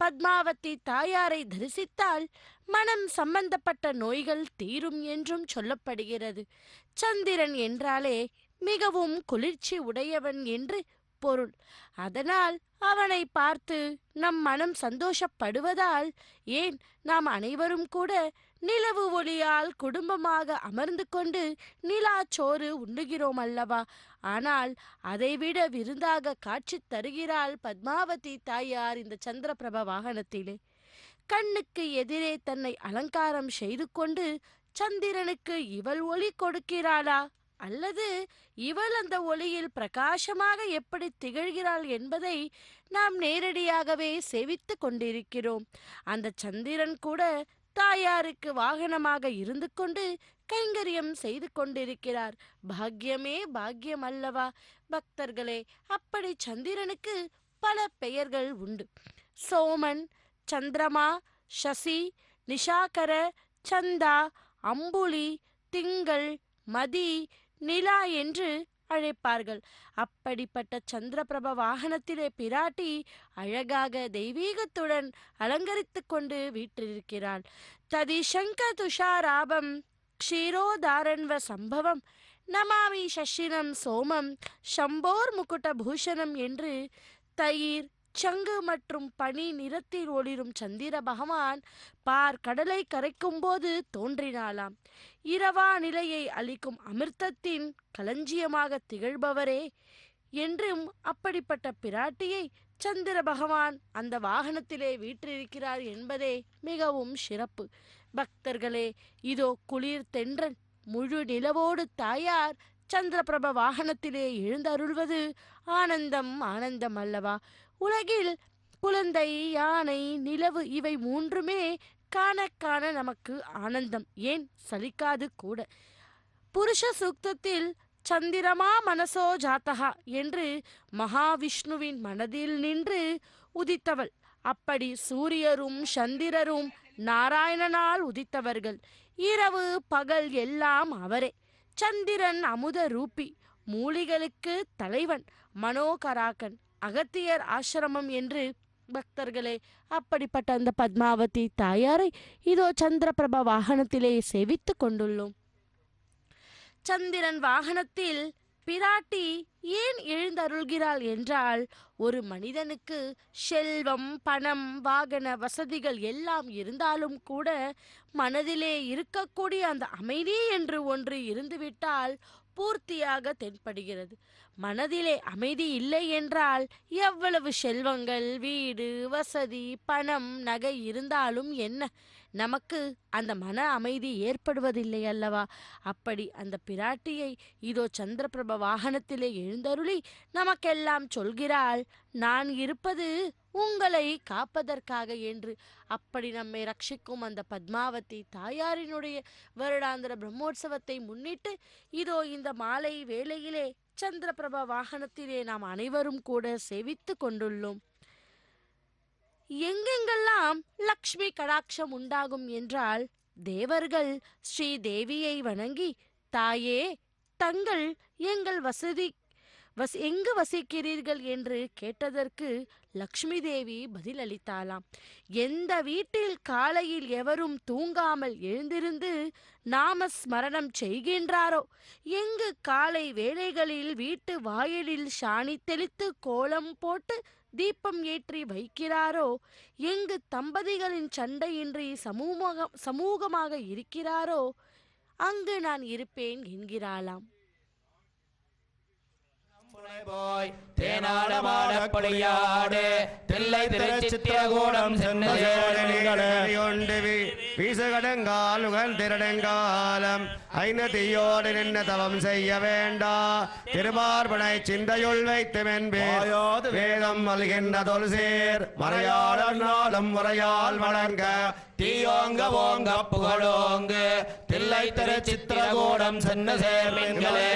பத்மாவதி தாயாரை தரிசித்தால் மனம் சம்பந்தப்பட்ட நோய்கள் தீரும் என்றும் சொல்லப்படுகிறது. சந்திரன் என்றாலே மிகவும் குளிர்ச்சி உடையவன் என்று பொருள். அதனால் அவனை பார்த்து நம் மனம் சந்தோஷப்படுவதால் ஏன் நாம் அனைவரும் கூட நிலவு ஒளியால் குடும்பமாக அமர்ந்து கொண்டு நிலாச்சோறு உண்ணுகிறோம் அல்லவா? ஆனால் அதைவிட விருந்தாக காட்சி தருகிறாள் பத்மாவதி தாயார் இந்த சந்திரபிரப வாகனத்திலே. கண்ணுக்கு எதிரே தன்னை அலங்காரம் செய்து கொண்டு சந்திரனுக்கு இவள் ஒளி கொடுக்கிறாளா, அல்லது இவள் அந்த ஒளியில் பிரகாசமாக எப்படி திகழ்கிறாள் என்பதை நாம் நேரடியாகவே சேவித்து கொண்டிருக்கிறோம். அந்த சந்திரன் கூட தாயாருக்கு வாகனமாக இருந்து கொண்டு கைங்கரியம் செய்து கொண்டிருக்கிறார். பாக்கியமே பாக்கியம் அல்லவா பக்தர்களே? அப்படி சந்திரனுக்கு பல பெயர்கள் உண்டு. சோமன், சந்திரமா, சசி, நிஷாகர, சந்தா, அம்புலி, திங்கள், மதி, நிலா என்று அழைப்பார்கள். அப்படிப்பட்ட சந்திரபிரப வாகனத்திலே பிராட்டி அழகாக தெய்வீகத்துடன் அலங்கரித்து கொண்டு வீற்றிருக்கிறாள். ததிசங்க துஷாராபம் க்ஷீரோதாரண்வ சம்பவம் நமாமி சஷினம் சோமம் சம்போர் முகுட்ட பூஷணம் என்று தயிர், சங்கு மற்றும் பனி நிறத்தில் ஒளிரும் சந்திர பகவான் கடலை கரைக்கும் போது தோன்றினாலாம். இரவா நிலையை அளிக்கும் அமிர்தத்தின் களஞ்சியமாக திகழ்பவரே என்றும் அப்படிப்பட்ட பிராட்டியை சந்திர பகவான் அந்த வாகனத்திலே வீற்றிருக்கிறார் என்பதே மிகவும் சிறப்பு. பக்தர்களே, இதோ குளிர் தென்றல் முழு நிலவோடு தாயார் சந்திரபிரப வாகனத்திலே எழுந்தருள்வது ஆனந்தம் ஆனந்தம் அல்லவா? உலகில் குழந்தை, யானை, நிலவு இவை மூன்றுமே காண காண நமக்கு ஆனந்தம், ஏன் சலிக்காது கூட. புருஷ சூக்தத்தில் சந்திரமா மனசோ ஜாத்தகா என்று மகாவிஷ்ணுவின் மனதில் நின்று உதித்தவள். அப்படி சூரியரும் சந்திரரும் நாராயணனால் உதித்தவர்கள். இரவு பகல் எல்லாம் அவரே. சந்திரன் அமுத ரூபி, மூலிகளுக்கு தலைவன், மனோகராக்கன், அகத்தியர் ஆசிரமம் என்று பக்தர்களே, அப்படிப்பட்ட அந்த பத்மாவதி தாயாரை இதோ சந்திரபிரப வாகனத்திலே சேவித்து கொண்டுள்ளோம். சந்திரன் வாகனத்தில் பிராட்டி ஏன் எழுந்தருள்கிறாள் என்றால், ஒரு மனிதனுக்கு செல்வம், பணம், வாகன வசதிகள் எல்லாம் இருந்தாலும் கூட மனதிலே இருக்கக்கூடிய அந்த அமைதி என்று ஒன்று இருந்துவிட்டால் பூர்த்தியாக தென்படுகிறது. மனதிலே அமைதி இல்லை என்றால் எவ்வளவு செல்வங்கள், வீடு, வசதி, பணம், நகை இருந்தாலும் என்ன, நமக்கு அந்த மன அமைதி ஏற்படுவதில்லை அல்லவா? அப்படி அந்த பிராட்டியை இதோ சந்திரபிரப வாகனத்திலே எழுந்தருளி நமக்கெல்லாம் சொல்கிறாள், நான் இருப்பது உங்களை காப்பதற்காக என்று. அப்படி நம்மை ரட்சிக்கும் அந்த பத்மாவதி தாயாரினுடைய வருடாந்திர பிரம்மோற்சவத்தை முன்னிட்டு இதோ இந்த மாலை வேளையிலே சந்திரபிரபா வாகனத்திலே நாம் அனைவரும் கூட சேவித்து கொண்டுள்ளோம். எங்கெங்கெல்லாம் லக்ஷ்மி கடாட்சம் உண்டாகும் என்றால் தேவர்கள் ஸ்ரீ தேவியை வணங்கி, தாயே தங்கள் எங்கள் எங்கு வசிக்கிறீர்கள் என்று கேட்டதற்கு லக்ஷ்மி தேவி பதிலளித்தாளாம், எந்த வீட்டில் காலையில் எவரும் தூங்காமல் எழுந்திருந்து நாம ஸ்மரணம் செய்கின்றாரோ, எங்கு காலை வேளைகளில் வீட்டு வாயிலில் சாணி தெளித்து கோலம் போட்டு தீபம் ஏற்றி வைக்கிறாரோ, எங்கு தம்பதிகளின் சண்டையின்றி சமூகமாக இருக்கிறாரோ அங்கு நான் இருப்பேன் என்கிறாளாம். போய் தேனாடமாட பொழியாடு தில்லை திருச்சித்திரகூடம் வீசுகடுங்கால் உகன் திரடுங்காலம் ஐந்து தீயோடு நின்று தவம் செய்ய வேண்டா, திருமார்பனை சிந்தையுள் வைத்து மென்பேயோது வேதம் மல்கின்ற தொல்சேர் மறையாளர் நாளும் முறையால் வழங்க தீயோங்க ஓங்க புகழோங்கு தில்லை திருச்சித்திரகூடம் சென்று சேர்மீன்களே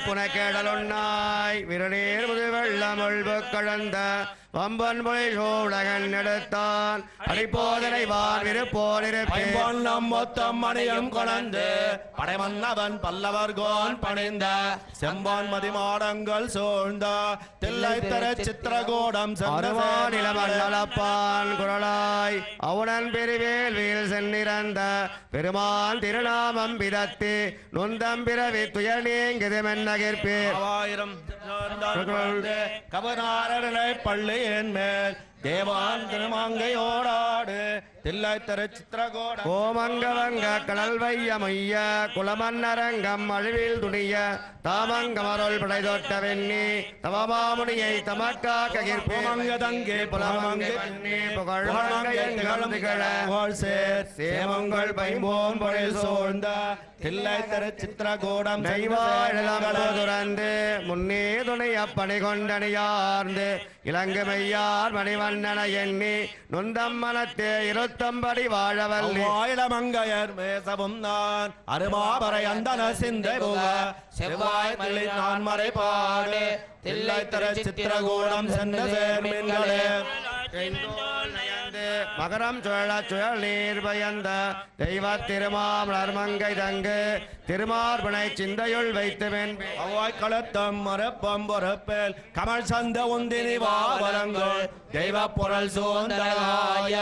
புனக்கேடலுண்ணாய் விருநீர் முது வெள்ளம் உள்பு கழந்த வம்பன் மொழி சோழகன் எடுத்தான் அடிப்போதனை வான் விருப்போனிருப்பேன் மொத்தம் மணியும் கொணந்து படைமன்னவன் பல்லவர்கோன் பணிந்த செம்பான் மதிமாடங்கள் சூழ்ந்த தில்லை தர சித்திரகூடம் நிலமண்டலப்பான் குரலாய் அவனன் பெருவேல் வீல் சென்னிறந்த பெருமான் திருநாமம் பிதத்து நொந்தம் பிறவி துயர் நீங்குது மென்னகிற்பேர் கவனாரனை பள்ளியின் மேல் தேவான் திருமாங்கையோடாடு தில்லை தர சித்திரகோட கோமங்கவங்க கடல் வையமைய குலமன்னரங்கம் அழிவில் துணிய தாமங்கமருள் படை தொட்ட வெண்ணி தவமாமுனியை தமக்காக தங்கே புலமங்கே சேமங்கள் பைம்போன் பொழில் சூழ்ந்த தில்லை தர சித்திரகூடம் துறந்து முன்னே துணை அப்பணி கொண்டணியார்ந்து இலங்கு மெய்யார் மணிவண்ணன எண்ணி நொந்தம் மனத்தே இருத்தம்படி வாழவல்லி மங்கையர் மேசவும் நான் அருமாபரை அந்தன சிந்தை புக செவ்வாய் தில்லை நான் மறை பாடு தில்லை தர சித்திரகூடம் சென்ற சேர்மீன்களே மகரம் சுழல சுழல் நீர் பயந்த தெய்வ திருமாமலர் மங்கை தங்கு திருமார்பனை சிந்தையுள் வைத்து அவ்வாய் களத்தம் மரப்பம் பொறப்பேல் கமல் சந்த உந்தினி வாவரங்கள் தெய்வ பொருள் சோந்தராய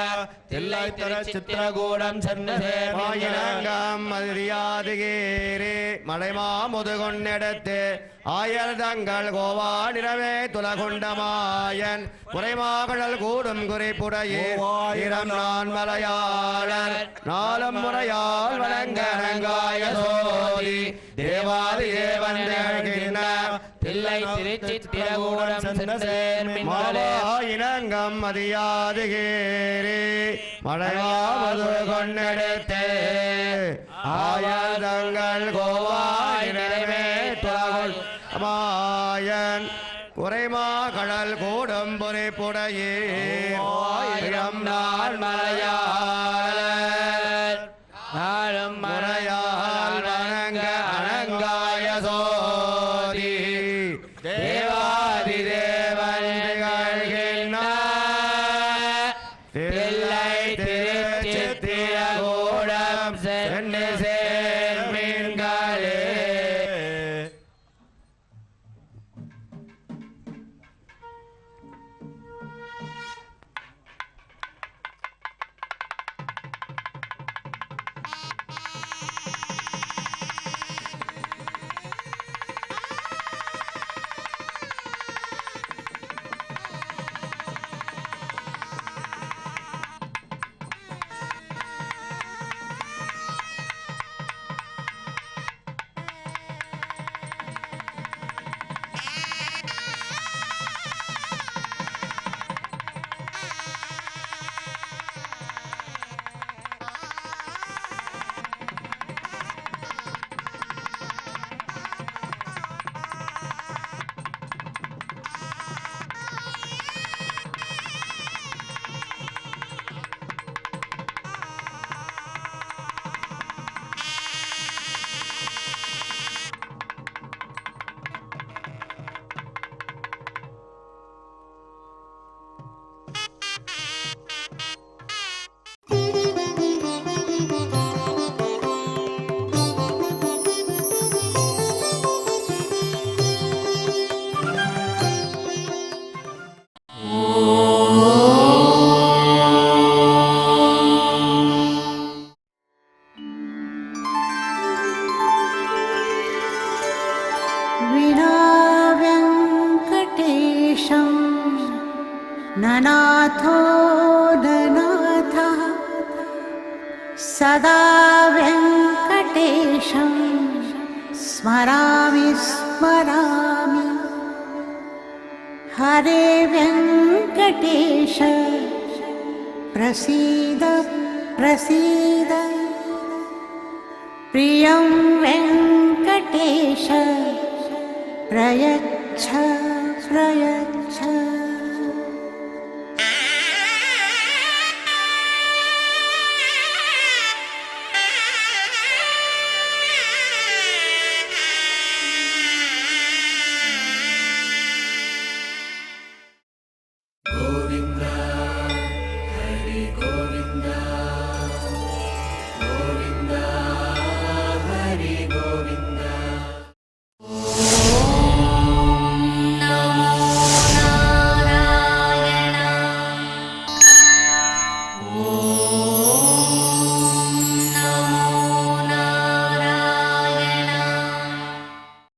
தில்லை தர சித்திரகூடம் சென்னம் மதியாதுகேரி மலைமா முதுகொண்டெடுத்து ஆயர் தங்கள் கோவா நிறவே துலகுண்டமாயன் குறைமாகடல் கூடும் குறிப்புடையிரம் நான் மலையாளர் நாளும் முறையால் வணங்கரங்காய சோதி தேவாதி தேவன் தில்லை திருச்சித்திரகூடம் இனங்கம் மதியாதுகேரி மலையாவது கொண்டெடுத்து ஆயர் தங்கள் கோவா நிறவே துலகுள் மாயன் குறைமா கடல் கூடும் பொறிப்புடையிரம் நாள் மலையாளர் நாளும் முறையால் வணங்க அணங்காய சோதி தேவாதி தேவன் திகழ்கின்ற தில்லை திருச்சித்திரகூடம் சென்று சேர்மீன்களே. सदा वेङ्कटेशं स्मरामि स्मरामि हरे वेङ्कटेश प्रसीद प्रसीद प्रियं वेङ्कटेश प्रयच्छ प्रयच्छ